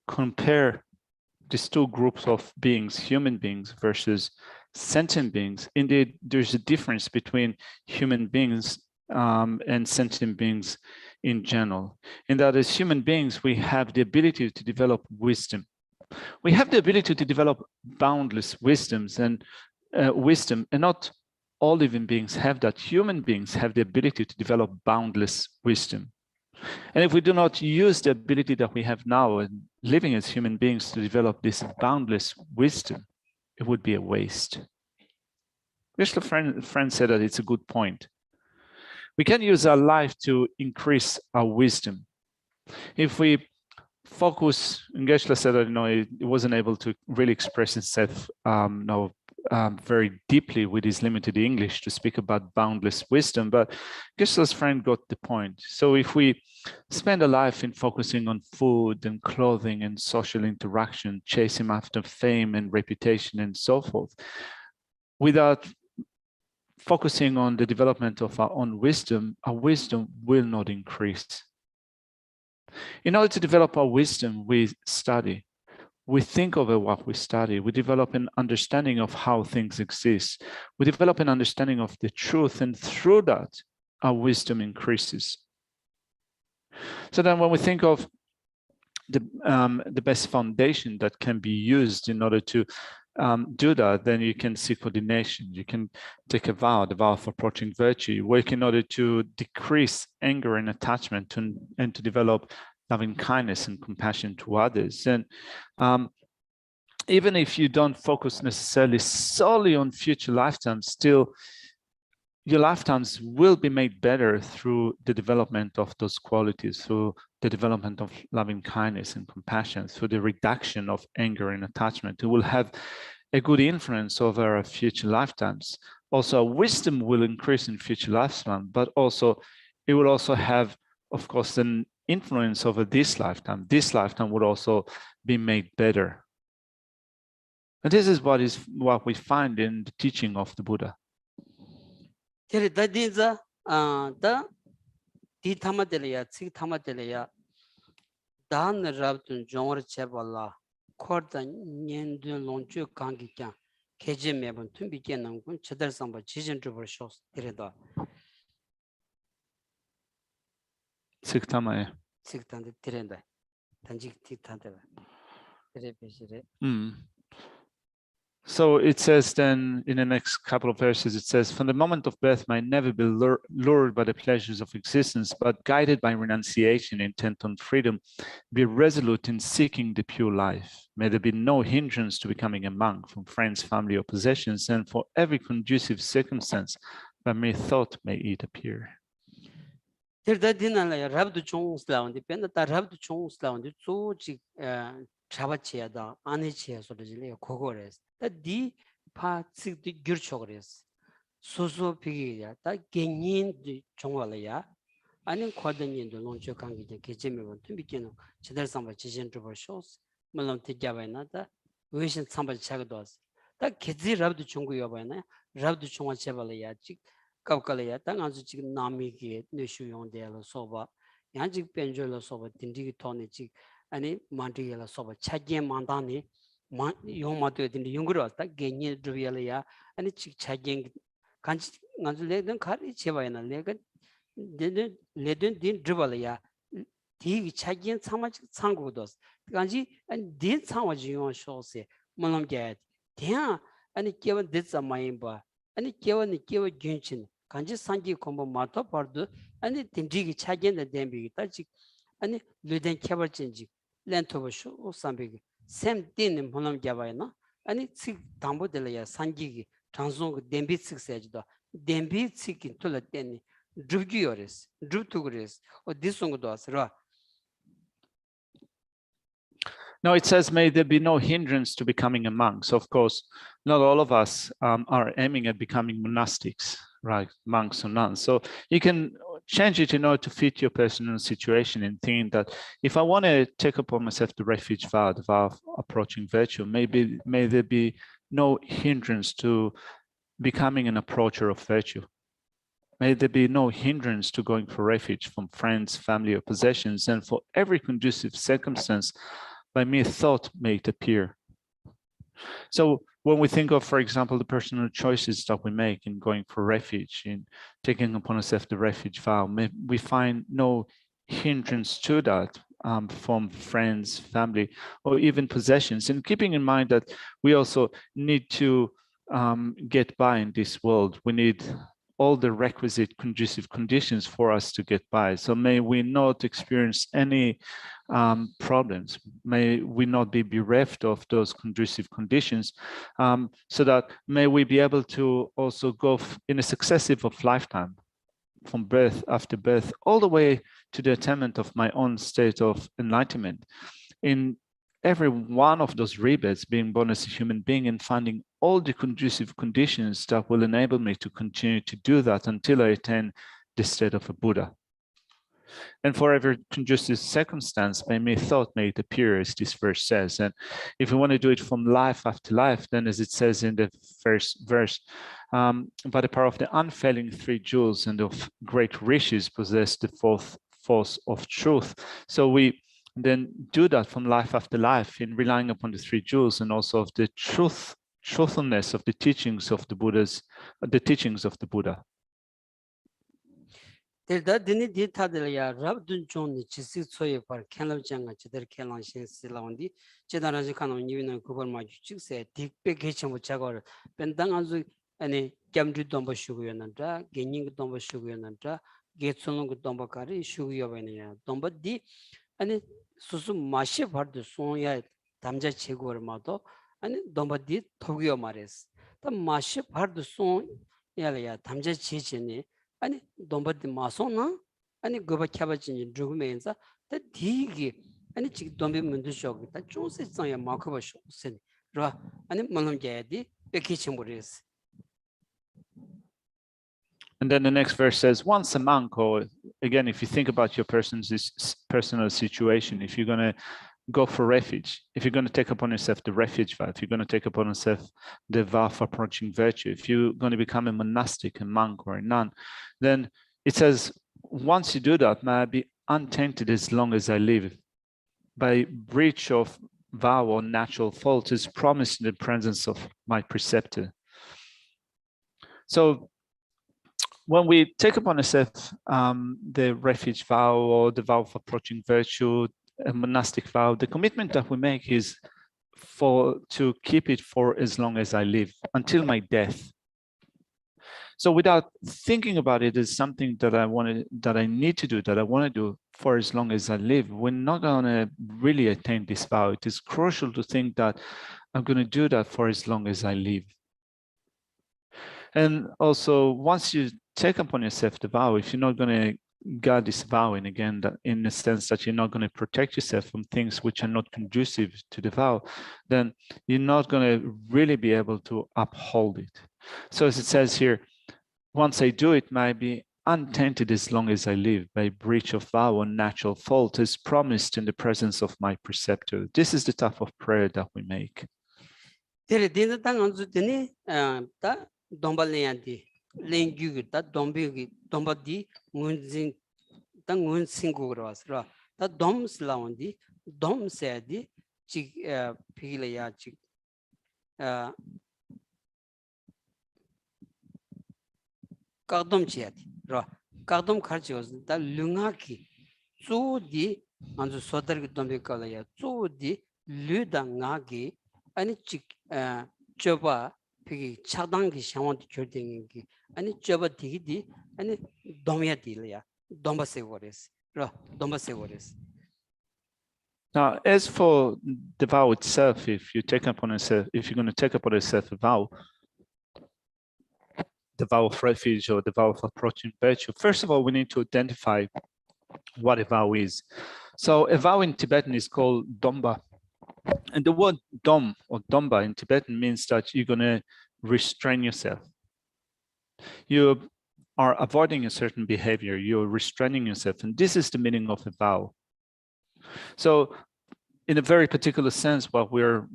compare these two groups of beings, human beings versus sentient beings. Indeed, there's a difference between human beings and sentient beings in general. In that as human beings, we have the ability to develop wisdom. We have the ability to develop boundless wisdoms and wisdom, and not all living beings have that. Human beings have the ability to develop boundless wisdom. And if we do not use the ability that we have now and living as human beings to develop this boundless wisdom, it would be a waste. Which the friend said that it's a good point. We can use our life to increase our wisdom. If we focus, and Geshe said that he wasn't able to really express himself very deeply with his limited English to speak about boundless wisdom, but Geshe's friend got the point. So if we spend a life in focusing on food and clothing and social interaction, chasing after fame and reputation and so forth, without focusing on the development of our wisdom will not increase. In order to develop our wisdom, we study. We think over what we study. We develop an understanding of how things exist. We develop an understanding of the truth, and through that, our wisdom increases. So then when we think of the best foundation that can be used in order to do that, then you can seek ordination. You can take a vow, the vow of approaching virtue. You work in order to decrease anger and attachment and to develop loving kindness and compassion to others. And even if you don't focus necessarily solely on future lifetimes, still your lifetimes will be made better through the development of those qualities, through the development of loving kindness and compassion, through the reduction of anger and attachment. It will have a good influence over our future lifetimes. Also, wisdom will increase in future lifetimes, but also it will also have, of course, an influence over this lifetime. This lifetime would also be made better. And this is what we find in the teaching of the Buddha. So it says then in the next couple of verses, it says, from the moment of birth might never be lured by the pleasures of existence, but guided by renunciation, intent on freedom, be resolute in seeking the pure life. May there be no hindrance to becoming a monk from friends, family, or possessions, and for every conducive circumstance, by mere thought may it appear. 디 파식디 규르초그레스 소소 비기야 다 갱인 종월이야 아니 코드니도 논초 관계제 개재면 tum비께는 제대로 삼바 지진 좀 쇼스 물론 되자바이나다 외신 삼바 차가도 다 개지 랍도 중국이야 봐이나 랍도 중화 제발이야 직 깝깔이야 땅 아주 지금 남이게 내슈용대로 소바 양직 변절로 소바 딘디기 토네 직 아니 만디엘로 소바 차게 만다니 용마도 딘디 용그러다 개니 드비엘이야 아니 직 차게 간지 간줄레든 카리 제바이나 레가 레든 딘 드발이야 디 차게 참아지 상고도 간지 아니 딘 참아지 용 쇼세 몰람게 대야 아니 깨원 됐자 마임바 아니 깨원이 깨워 괜찮 간지 상기 공부 마토 버도 아니 딘디기 차게는 댐비기 따지 아니 르덴 캐버진지 렌토버쇼 오삼비기 샘딘 몰람게 바이나 아니 치 담보들이야 상기기 장송 댐비 식세지도 댐비 치킨 톨라테니 드브기요레스 드브투그레스 어 디송도 아스라. Now it says, may there be no hindrance to becoming a monk. So of course, not all of us are aiming at becoming monastics, right? Monks or nuns. So you can change it in order to fit your personal situation and think that if I want to take upon myself the refuge vow, the vow of approaching virtue, may there be no hindrance to becoming an approacher of virtue. May there be no hindrance to going for refuge from friends, family, or possessions, and for every conducive circumstance, by mere thought may it appear. So when we think of, for example, the personal choices that we make in going for refuge, in taking upon ourselves the refuge vow, we find no hindrance to that from friends, family, or even possessions. And keeping in mind that we also need to get by in this world. We need all the requisite conducive conditions for us to get by. So may we not experience any problems. May we not be bereft of those conducive conditions, so that may we be able to also go in a successive of lifetime, from birth after birth, all the way to the attainment of my own state of enlightenment. In every one of those rebirths, being born as a human being and finding all the conducive conditions that will enable me to continue to do that until I attain the state of a Buddha. And for every conducive circumstance, by mere thought may it appear, as this verse says. And if we want to do it from life after life, then as it says in the first verse, by the power of the unfailing three jewels and of great riches possess the fourth force of truth. So we then do that from life after life in relying upon the three jewels and also of the truthfulness of the teachings of the Buddha. Delta dini ditadelia rabdun John Chisik Soy for Canojanga Cheddar Kalanshin Silaundi, Cheddaraji Canon, even Cooper Magic said, Dick Pekation with Chagor, Pendangazu, any Gamdu Domba Sugaranda, gaining Domba Sugaranda, Getson Dombakari, Sugar Domba D, and Susu Mashi part the Sonya Tamja Chegor Mato, and Domba D Tokyo Mares. The Mashi part the song Yalia Tamja Chichini. 아니 domba 마소나 아니 그거 캬바진 죽으면서 더 디기 아니 지금 dombe 문도 쇼다 조세상에 마크바 쇼센 라 아니 물론게디 베키친 버리스. And then the next verse says, once a monk, or again, if you think about your personal situation, if you're going to go for refuge, if you're going to take upon yourself the refuge vow, if you're going to take upon yourself the vow of approaching virtue, if you're going to become a monastic, a monk or a nun, then it says, once you do that, may I be untainted as long as I live. By breach of vow or natural fault is promised in the presence of my preceptor. So when we take upon ourselves the refuge vow or the vow of approaching virtue, a monastic vow, the commitment that we make is to keep it for as long as I live, until my death. So without thinking about it as something that I need to do, that I want to do for as long as I live, we're not going to really attain this vow. It is crucial to think that I'm going to do that for as long as I live. And also, once you take upon yourself the vow, if you're not going to guard this vow, and again, that in the sense that you're not going to protect yourself from things which are not conducive to the vow, then you're not going to really be able to uphold it. So as it says here, once I do it, may I be untainted as long as I live by breach of vow or natural fault as promised in the presence of my preceptor. This is the type of prayer that we make. Dombalandi, Lengu, that Dombi, Dombadi, Munzin, Tangun Singugras, that Doms Laundi, Dom Sadi, Chig Piglia Chig Kardom Chiat, Kardom Karchos, that Lungaki, Zudi, and the Soder Dombikalaya, Zudi, Ludangagi, and Chik Joba. Pigi 차단기 상황도 결정인기 아니 저거 디디 아니 domya dilya domba segores domba segores. Now, as for the vow itself, if you take upon yourself, if you're going to take upon yourself a vow, the vow of refuge or the vow of approaching virtue, first of all, we need to identify what a vow is. So a vow in Tibetan is called domba. And the word dom or domba in Tibetan means that you're going to restrain yourself. You are avoiding a certain behavior, you're restraining yourself, and this is the meaning of a vow. So in a very particular sense, what we're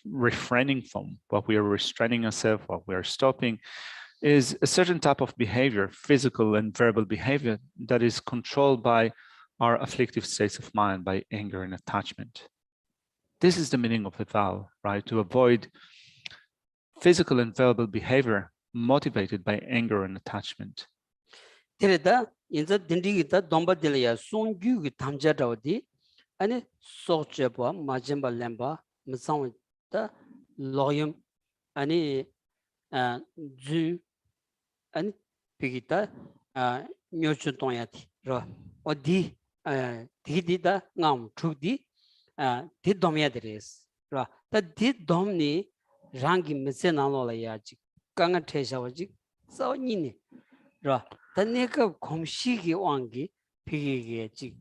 refraining from, what we are restraining ourselves, what we are stopping, is a certain type of behavior, physical and verbal behavior, that is controlled by our afflictive states of mind, by anger and attachment. This is the meaning of a vow, right? To avoid physical and verbal behavior motivated by anger and attachment. Tereda inza dindigita domba dilya songyu gi tamja dawdi ani socheba majemba lemba msang da loyum ani zu ani pigita nyochu tonyati ro odi digida ngam chudi di domya deres ro ta di domni rangi mese nalola yaji kanga theshawaji sawni ro ta neka komshigi wangi pigige ji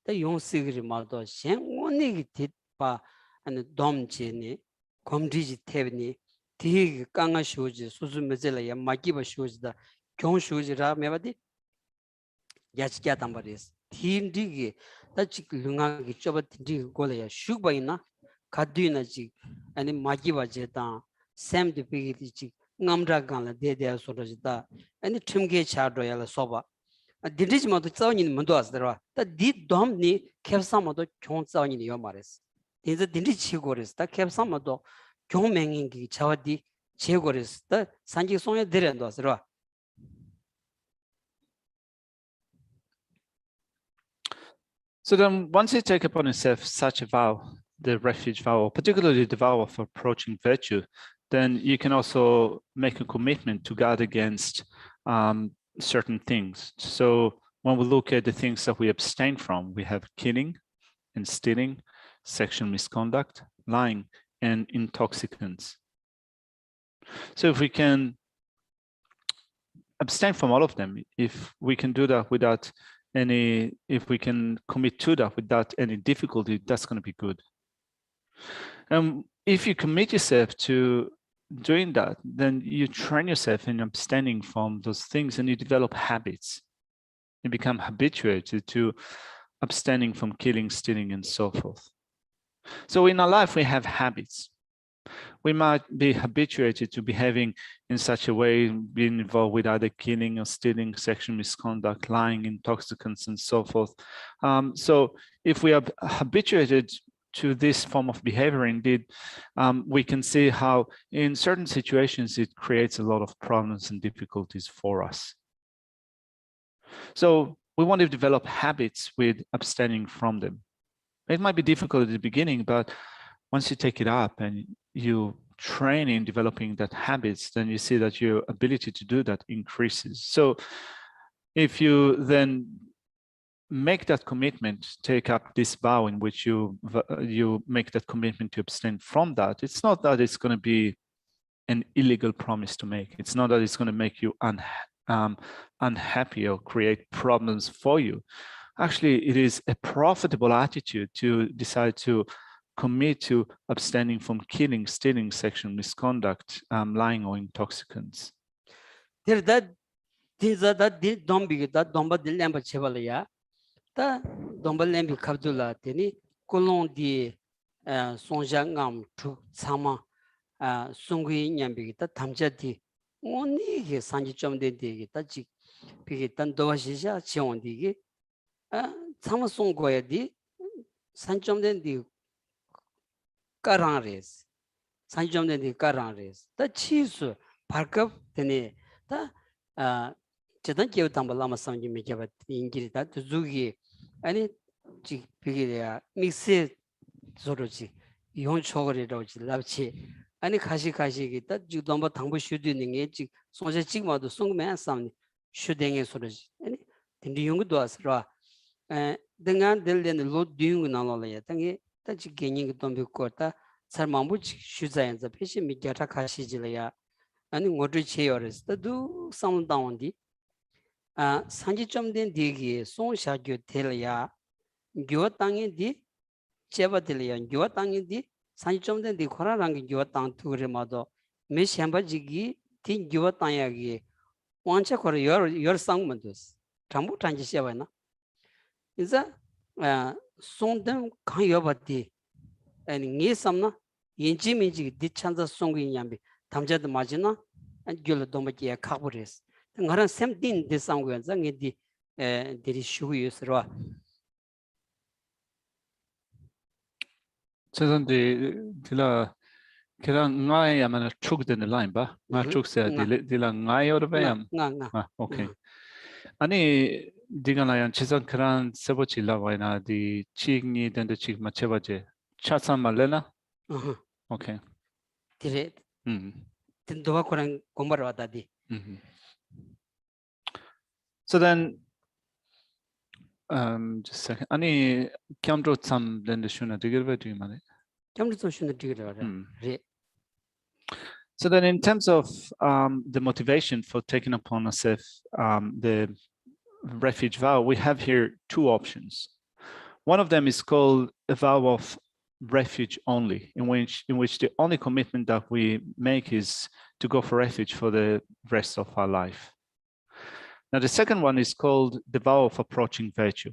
ta yongsigri maldo shen onigi dit pa ani domji ni komdiji tebni di kanga shoji susu mezela ya magiba shoji da kyong shoji ra mebadi yachya tambaris tindigi ta chik lunga gi choba tindigi gola ya shugbaina kadina ji ani magiba je ta sem de pigi ji ngamra gala de de soroji da ani timge chado ya soba dindiji modo tsawni mondo asdra ta di domni kepsa modo kyong tsawni yo mares dinza dindiji gores ta kepsa modo 경맹인기 자와디 제거랬다 산지 송에 들연도스라 So then once you take upon yourself such a vow, the refuge vow, or particularly the vow of approaching virtue, then you can also make a commitment to guard against certain things. So when we look at the things that we abstain from, we have killing and stealing, sexual misconduct, lying, and intoxicants. So if we can abstain from all of them, if we can do that without any, if we can commit to that without any difficulty, that's going to be good. And if you commit yourself to doing that, then you train yourself in abstaining from those things and you develop habits. You become habituated to abstaining from killing, stealing, and so forth. So in our life, we have habits. We might be habituated to behaving in such a way, being involved with either killing or stealing, sexual misconduct, lying, intoxicants, and so forth. So if we are habituated to this form of behavior, indeed, we can see how in certain situations it creates a lot of problems and difficulties for us. So we want to develop habits with abstaining from them. It might be difficult at the beginning, but once you take it up and you train in developing that habits, then you see that your ability to do that increases. So if you then make that commitment, take up this vow in which you make that commitment to abstain from that, it's not that it's going to be an illegal promise to make. It's not that it's going to make you unhappy or create problems for you. Actually, it is a profitable attitude to decide to commit to abstaining from killing, stealing, sexual misconduct, lying, or intoxicants. That don't be that don't but the lamb chevalia. That don't but lamb Kabdula, Teni, Colon de Sonjangam to Sama Sungui Nyambi, that Tamjati, only Sanji Chom de Digi, Tachi, Pigitan Doashisha, Chion Digi, Sama Songoya di, Sanchom de Karan race. Sanjom de Karan race. The cheese park up the Chetan Kev Tambalama Sanji Mikavat in that to Zugi, any Chipigia, Mixed Sorochi, Yon Chogre Rochi, Lavchi, any Kashi Kashi, that Judamba Tambu shooting in age, Sonja Chigma, the song man, some shooting a Sorochi, any the young does ra. Dengan del den lo dung nalolaya, tangi, that you gaining Dombi Kota. Sarmamuch Shuzayan, the patient Mijata Kashijilaya, and Modri Cheores, the do some down the Sanjichum den Digi, Son Shagyu Telia, Gyotangi di Chevatilia, Gyotangi di Sanjichum den di Korang Gyotan to Remado, Miss Hambajigi, Tin Gyotanyagi, one check or your songmandus, Tambu Tanjishavana. Is that son them Kayobati? And nghe samna yenji minji di chanza songi nyambi tamja de majina and gyolo domaki kabures ngaran sem din de sangwe zangi di diri shu yusra. So then the kira ngai amana chuk den line ba ma chuk se dila ngai or ba okay ani digana yan chisan kran sebochi la waina di chigni den de chig ma chebaje chasan malena okay dire tin dowa korang gombar wadadi. So then just a second ani kyamro sam den de shuna digirve du mane Kyamro shuna digirve re. So then in terms of the motivation for taking upon ourselves the refuge vow, we have here two options. One of them is called a vow of refuge only, in which the only commitment that we make is to go for refuge for the rest of our life. Now, the second one is called the vow of approaching virtue.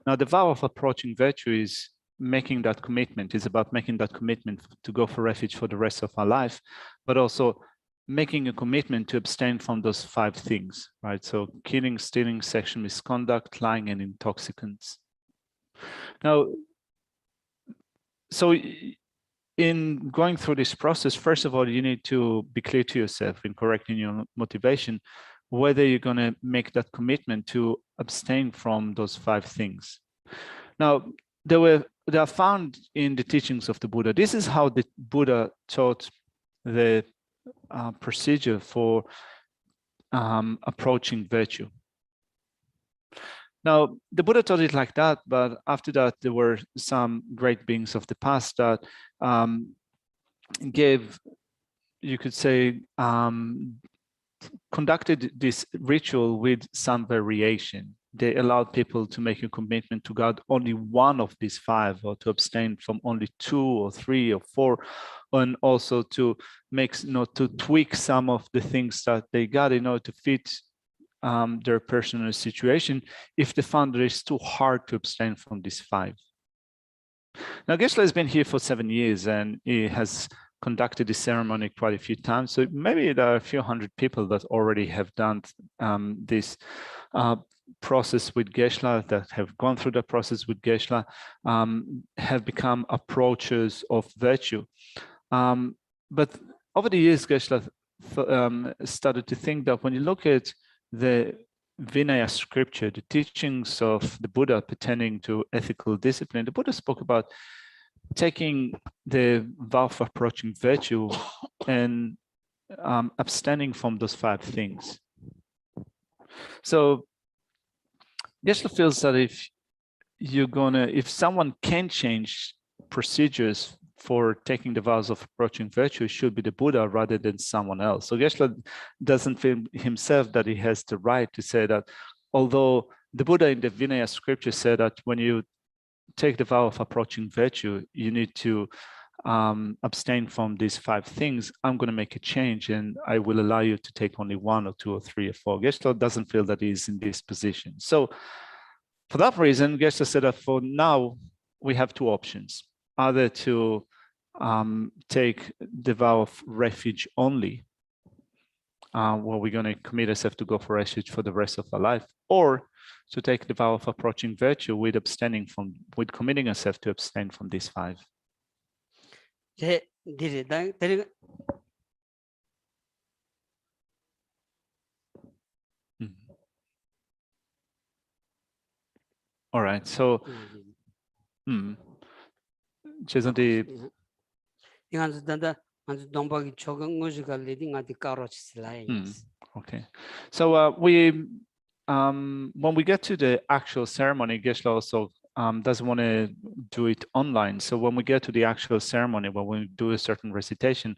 Now, the vow of approaching virtue is making that commitment, is about making that commitment to go for refuge for the rest of our life, but also making a commitment to abstain from those 5 things, right? So killing, stealing, sexual misconduct, lying, and intoxicants. Now, so in going through this process, first of all, you need to be clear to yourself in correcting your motivation, whether you're going to make that commitment to abstain from those 5 things. Now, they are found in the teachings of the Buddha. This is how the Buddha taught the procedure for approaching virtue. Now, the Buddha taught it like that, but after that, there were some great beings of the past that gave, you could say, conducted this ritual with some variation. They allowed people to make a commitment to God only one of these five, or to abstain from only 2 or 3 or 4, and also to make, to tweak some of the things that they got in order to fit their personal situation if they found that it's too hard to abstain from these 5. Now, Geshe has been here for 7 years, and he has conducted this ceremony quite a few times. So maybe there are a few hundred people that already have done this process with Geshe, that have gone through the process with Geshe, have become approachers of virtue. But over the years, Geshe started to think that when you look at the Vinaya scripture, the teachings of the Buddha pertaining to ethical discipline, the Buddha spoke about taking the vow of approaching virtue and abstaining from those 5 things. So Geshe feels that if someone can change procedures for taking the vows of approaching virtue, it should be the Buddha rather than someone else. So Geshe doesn't feel himself that he has the right to say that, although the Buddha in the Vinaya scripture said that when you take the vow of approaching virtue, you need to abstain from these 5 things. I'm going to make a change, and I will allow you to take only 1 or 2 or 3 or 4. Geshe doesn't feel that he's in this position. So for that reason, Geshe said that for now, we have 2 options, either to take the vow of refuge only, where we're going to commit ourselves to go for refuge for the rest of our life, or to take the vow of approaching virtue with committing ourselves to abstain from these 5. All right, so okay, so when we get to the actual ceremony, Geshe also doesn't want to do it online. So when we get to the actual ceremony, when we do a certain recitation,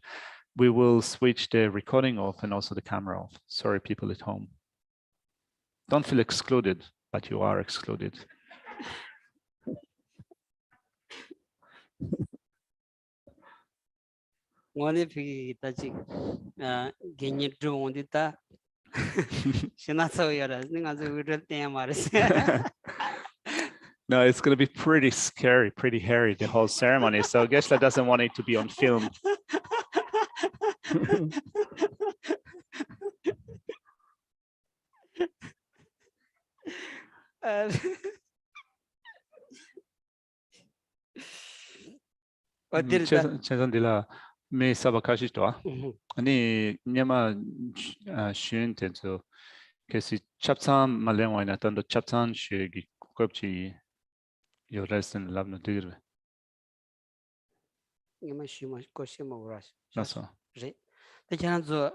we will switch the recording off and also the camera off. Sorry, people at home. Don't feel excluded, but you are excluded. No, it's going to be pretty scary, pretty hairy, the whole ceremony. So Geshe doesn't want it to be on film. 죄송합니다. me sabakashi to ani nyama shun tenso kesi chapsan malengwa na tando chapsan shegi kopchi yo resten labno digre nyama shima koshima urash naso re ta jana zo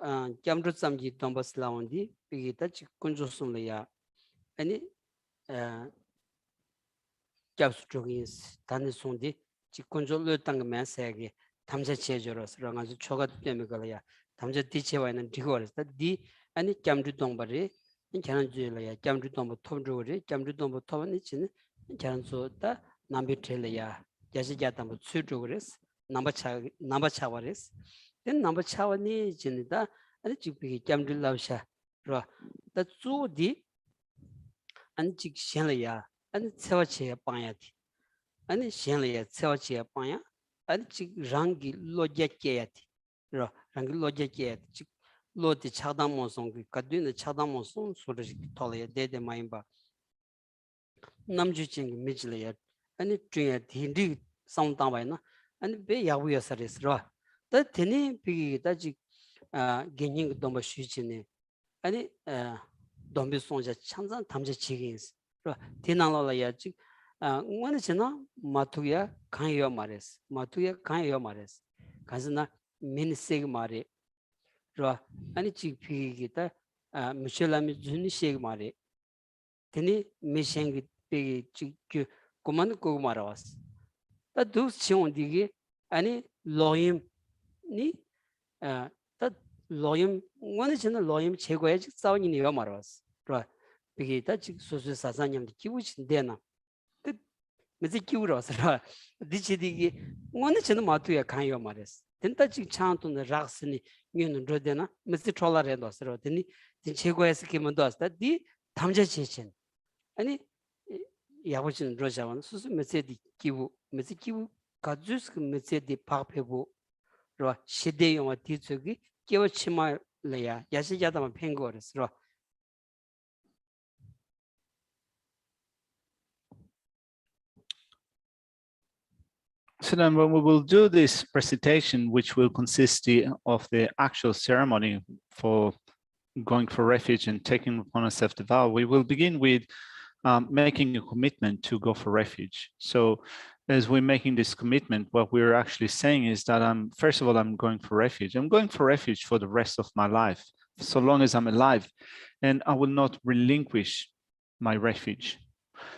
jamru samji tombas lawndi pigita chikunjo sumle ya ani japsu jogis tani sundi chikunjo le tang ma sege tam자 제조로서 랑아주 초가 때문에 걸어야 tam자 디체와는 디고르다 디 아니 잠주 동바리 저는 줄이야 잠주 동부 톱주리 잠주 동부 톱은 있지는 저는 소다 남비텔이야 야시자다 뭐 수주그레스 남바차와레스 된 남바차와니 진다 아니 지비 잠주 라우샤 라 주디 아니 직신이야 아니 세워치에 방야디 아니 신이야 세워치에 방야 아니 랑기 로제케야티 랑기 로제케야티 로티 차담모송 가드네 차담모송 소리 톨에 데데 마임바 남주칭 미질이야 아니 트야 딘디 상담바이나 아니 베 야부여서레스라 다 테니 비다지 게닝 domba 쉬치네 아니 dom비 송자 창산 담제 지긴스 라 디나라야지 ngone chena matuya kanyo mares matuya kanyo mares kazna minisig mare ro ani chikpi gita michelami juni sheg mare teni mishengi pe chik kuman ko marawas ta dus chion digi ani loyim ni ta loyim ngone chena loyim 최고의 직 싸우니 니가 말아was ro 비기 다 직 소소 사사냠 기부친 데나 매지 기울어서 디치디기 원래 저는 마투야 간요 말했어. 된다 지금 차한톤의 락스니 니는 로데나 매지 톨라레도스로 되니 최고에서 기면 도왔다. 디 담자 제신. 아니 야보진 로자원 수수 매세디 기부 매지 기부 가주스 매세디 파페부 로 시대용어 디쪽이 기워 치마래야 야시자다만 팽거랬어. So then when we will do this recitation, which will consist of the actual ceremony for going for refuge and taking upon ourselves the vow, we will begin with making a commitment to go for refuge. So as we're making this commitment, what we're actually saying is that first of all, I'm going for refuge. I'm going for refuge for the rest of my life, so long as I'm alive, and I will not relinquish my refuge.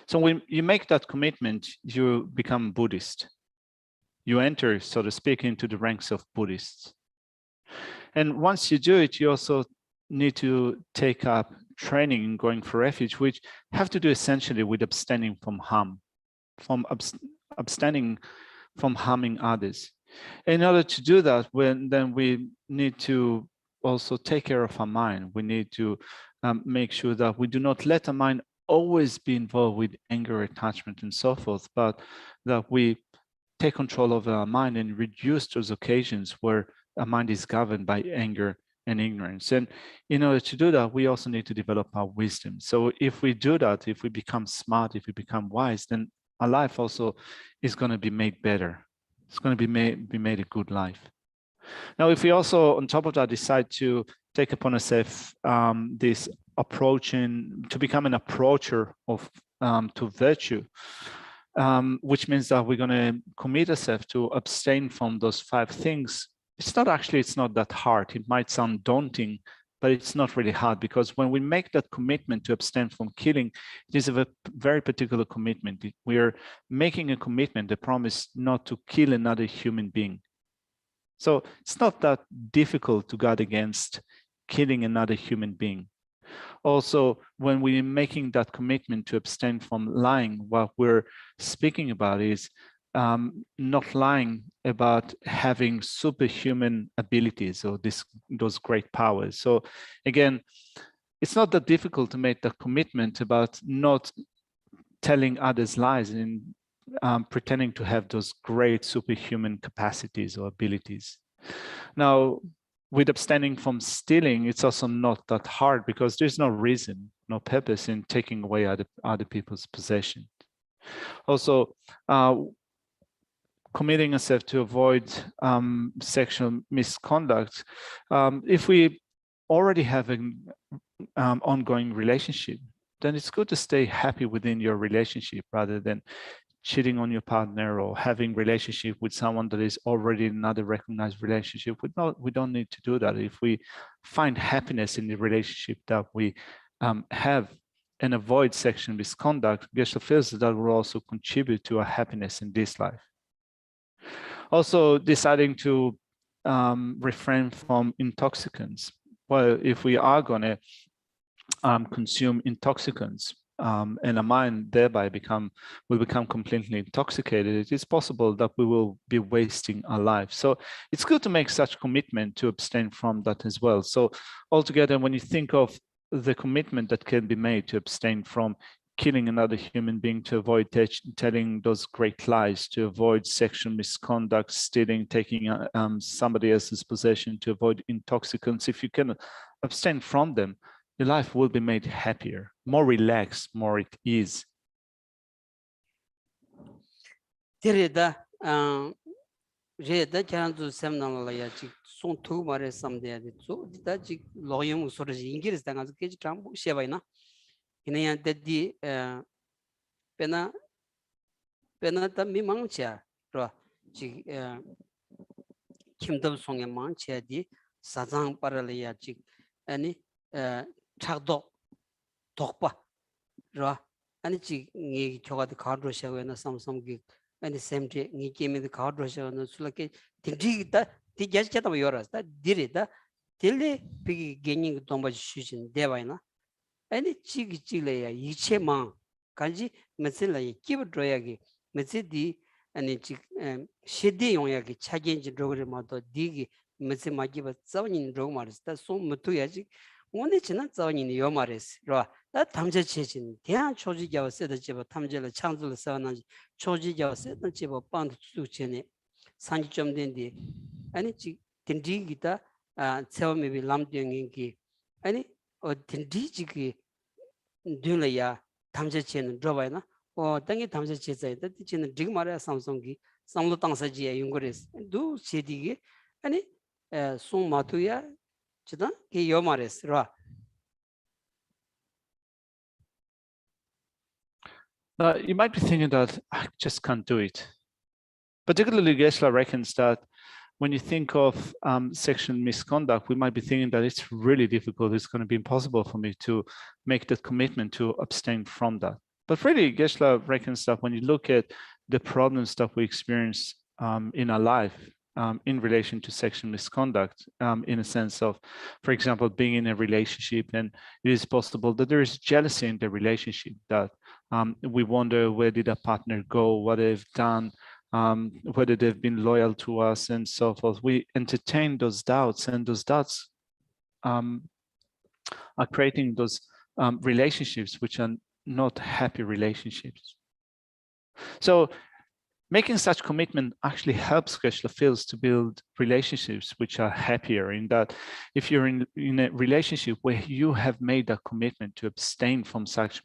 So when you make that commitment, you become Buddhist. You enter, so to speak, into the ranks of Buddhists. And once you do it, you also need to take up training in going for refuge, which have to do essentially with abstaining from harm, abstaining from harming others. In order to do that, then we need to also take care of our mind. We need to make sure that we do not let our mind always be involved with anger, attachment, and so forth, but that we take control of our mind and reduce those occasions where our mind is governed by anger and ignorance. And in order to do that, we also need to develop our wisdom. So if we do that, if we become smart, if we become wise, then our life also is going to be made better. It's going to be made a good life. Now, if we also, on top of that, decide to take upon ourselves this approaching, to become an approacher of to virtue, which means that we're going to commit ourselves to abstain from those 5 things. It's not that hard. It might sound daunting, but it's not really hard, because when we make that commitment to abstain from killing, it is a very particular commitment. We are making a commitment, a promise not to kill another human being. So it's not that difficult to guard against killing another human being. Also, when we're making that commitment to abstain from lying, what we're speaking about is not lying about having superhuman abilities or those great powers. So again, it's not that difficult to make that commitment about not telling others lies and pretending to have those great superhuman capacities or abilities. Now, with abstaining from stealing, it's also not that hard, because there's no reason, no purpose in taking away other people's possessions. Also, committing ourselves to avoid sexual misconduct. If we already have an ongoing relationship, then it's good to stay happy within your relationship rather than cheating on your partner or having relationship with someone that is already in another recognized relationship. We don't need to do that. If we find happiness in the relationship that we have and avoid sexual misconduct, Geshe feels that will also contribute to our happiness in this life. Also, deciding to refrain from intoxicants. Well, if we are going to consume intoxicants, and our mind thereby will become completely intoxicated, it is possible that we will be wasting our life. So it's good to make such commitment to abstain from that as well. So altogether, when you think of the commitment that can be made to abstain from killing another human being, to avoid telling those great lies, to avoid sexual misconduct, stealing, taking somebody else's possession, to avoid intoxicants, if you can abstain from them, your life will be made happier, more relaxed, more at ease. Reda chanzu semnala ya chi son tu mare samde de so da chi loyum sorji ingires da ngaz ke chi tam shebaina ina ya dedi pena 베나다 미망치야 로 지 김도 송에 망치야디 사장 빠르리야 지 아니 착도 독바 로 아니 지이 저가도 가드로셔가나 삼삼기 아니 샘제 니 게임의 가드로셔가나 술게 딘디다 디게스케다 요라스다 디리다 딜리 비기 게닝 동바지 수진 대바이나 아니 지기지래야 이체망 간지 메실라이 기브드로야기 메시디 아니 지 시디 용야기 차겐지 로그를 마도 디기 메시마기바 자원인 로마르스다 손무투야지 오늘 지난 자원인 요마레스 로 나 탐제 체진 대한 초지기와 세다 집어 탐제를 창조를 써는 초지기와 세다 집어 반드 수체네 산지 좀 된디 아니 지 딘디기다 처음에 람딩인기 아니 딘디지기 둘이야 탐제체는 들어봐야나 땅에 탐제체자에 뜻지는 지금 말이야 삼성기 삼로 땅사지에 연구레스 두 세디게 아니 송 마투야 지다 게 요마레스라 You might be thinking that I just can't do it. Particularly, Geshe reckons that when you think of sexual misconduct, we might be thinking that it's really difficult. It's going to be impossible for me to make that commitment to abstain from that. But really, Geshe reckons that when you look at the problems that we experience in our life in relation to sexual misconduct, in a sense of, for example, being in a relationship, and it is possible that there is jealousy in the relationship, that we wonder where did our partner go, what they've done, whether they've been loyal to us and so forth. We entertain those doubts, and those doubts are creating those relationships which are not happy relationships. So making such commitment actually helps Geshe feels to build relationships which are happier, in that if you're in a relationship where you have made a commitment to abstain from such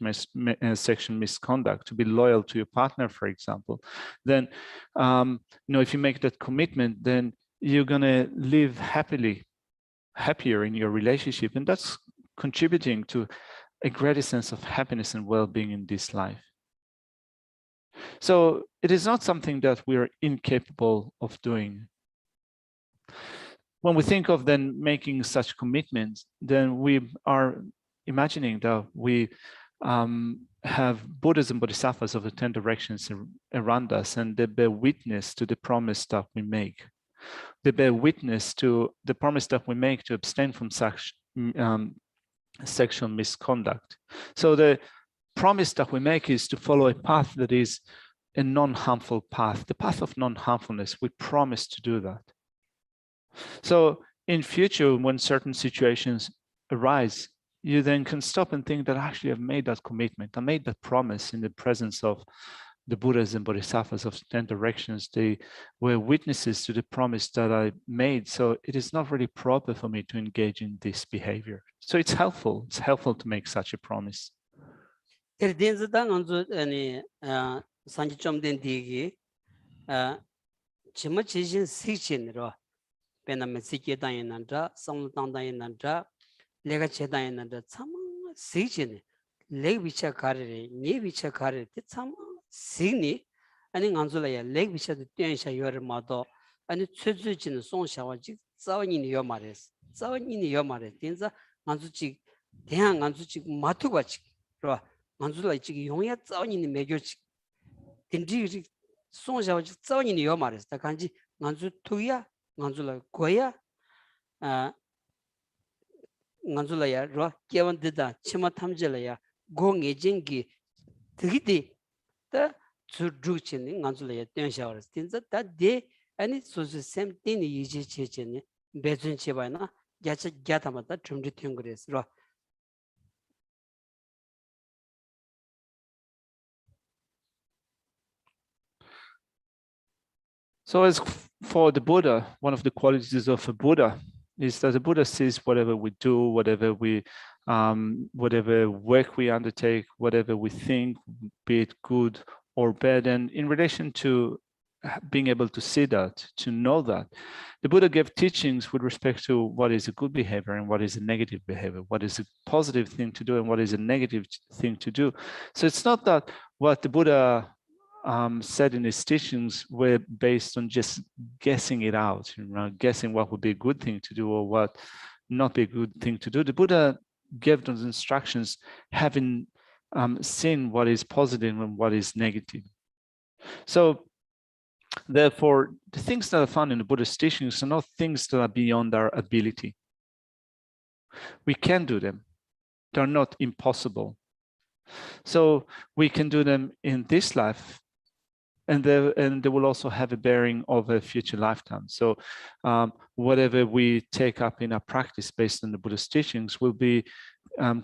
sexual misconduct, to be loyal to your partner, for example, then if you make that commitment, then you're going to live happier in your relationship, and that's contributing to a greater sense of happiness and well-being in this life. So it is not something that we are incapable of doing. When we think of then making such commitments, then we are imagining that we have Buddhas and Bodhisattvas of the 10 directions around us, and they bear witness to the promise that we make. They bear witness to the promise that we make to abstain from such sexual misconduct. So the promise that we make is to follow a path that is a non-harmful path, the path of non-harmfulness. We promise to do that. So in future, when certain situations arise, you then can stop and think that actually I've made that commitment, I made that promise in the presence of the Buddhas and Bodhisattvas of 10 directions. They were witnesses to the promise that I made. So it is not really proper for me to engage in this behavior. So it's helpful to make such a promise. 산지 좀 된 뒤기 지금 지신 시신으로 베나메 시계단에 난다 성당단에 난다 내가 제단에 난다 참 시신 레비차 가르리 니비차 가르리 참 시니 아니 간줄이야 레비차도 뛰어샤 요르마도 아니 최주진 송샤와지 자원이니 요 말했어 자원이니 요 말해 된자 간주지 대한 간주지 마투바지 그러 간줄이 지금 용야 자원이니 매교지 딘지 송샤와지 자원이니 요 말했어 다 간지 간주 투야 간줄라 고야 간줄라야 로 개원되다 치마 탐절라야 공예진기 되기디 다 주주치는 간줄라야 땡샤워스 진짜 다데 아니 소스 샘티니 이제 체체니 배준 치바나 야차 야타마다 좀지 튕그레스 로 So as for the Buddha, one of the qualities of a Buddha is that the Buddha sees whatever we do, whatever work we undertake, whatever we think, be it good or bad. And in relation to being able to see that, to know that, the Buddha gave teachings with respect to what is a good behavior and what is a negative behavior, what is a positive thing to do and what is a negative thing to do. So it's not that what the Buddha said in his teachings were based on just guessing it out, guessing what would be a good thing to do or what not be a good thing to do. The Buddha gave those instructions having seen what is positive and what is negative. So therefore, the things that are found in the Buddha's teachings are not things that are beyond our ability. We can do them. They're not impossible. So we can do them in this life, and they will also have a bearing of a future lifetime. So whatever we take up in our practice based on the Buddha's teachings will be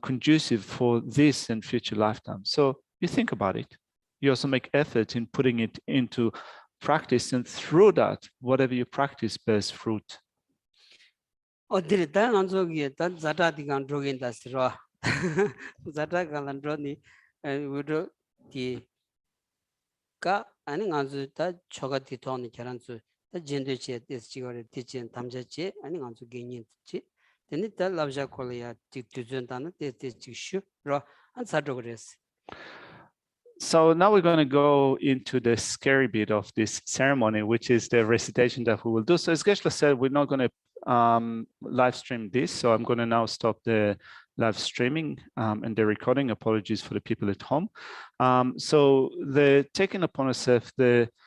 conducive for this and future lifetimes. So you think about it. You also make effort in putting it into practice, and through that, whatever you practice bears fruit. 어디를 다른 쪽에 단 자다디간 쪽인 다스로 자다간 쪽이 우리 디가 아니 간주 다 저가디 돈이 계란수 다 젠데체 데스지거를 디진 담자체 아니 간주 개인지 되니 다 랍자 콜이야 디드전다는 데스지슈 로안 사도그레스. So now we're going to go into the scary bit of this ceremony, which is the recitation that we will do. So as Geshe said, we're not going to live stream this. So I'm going to now stop the live streaming and the recording. Apologies for the people at home. So the taking upon ourselves the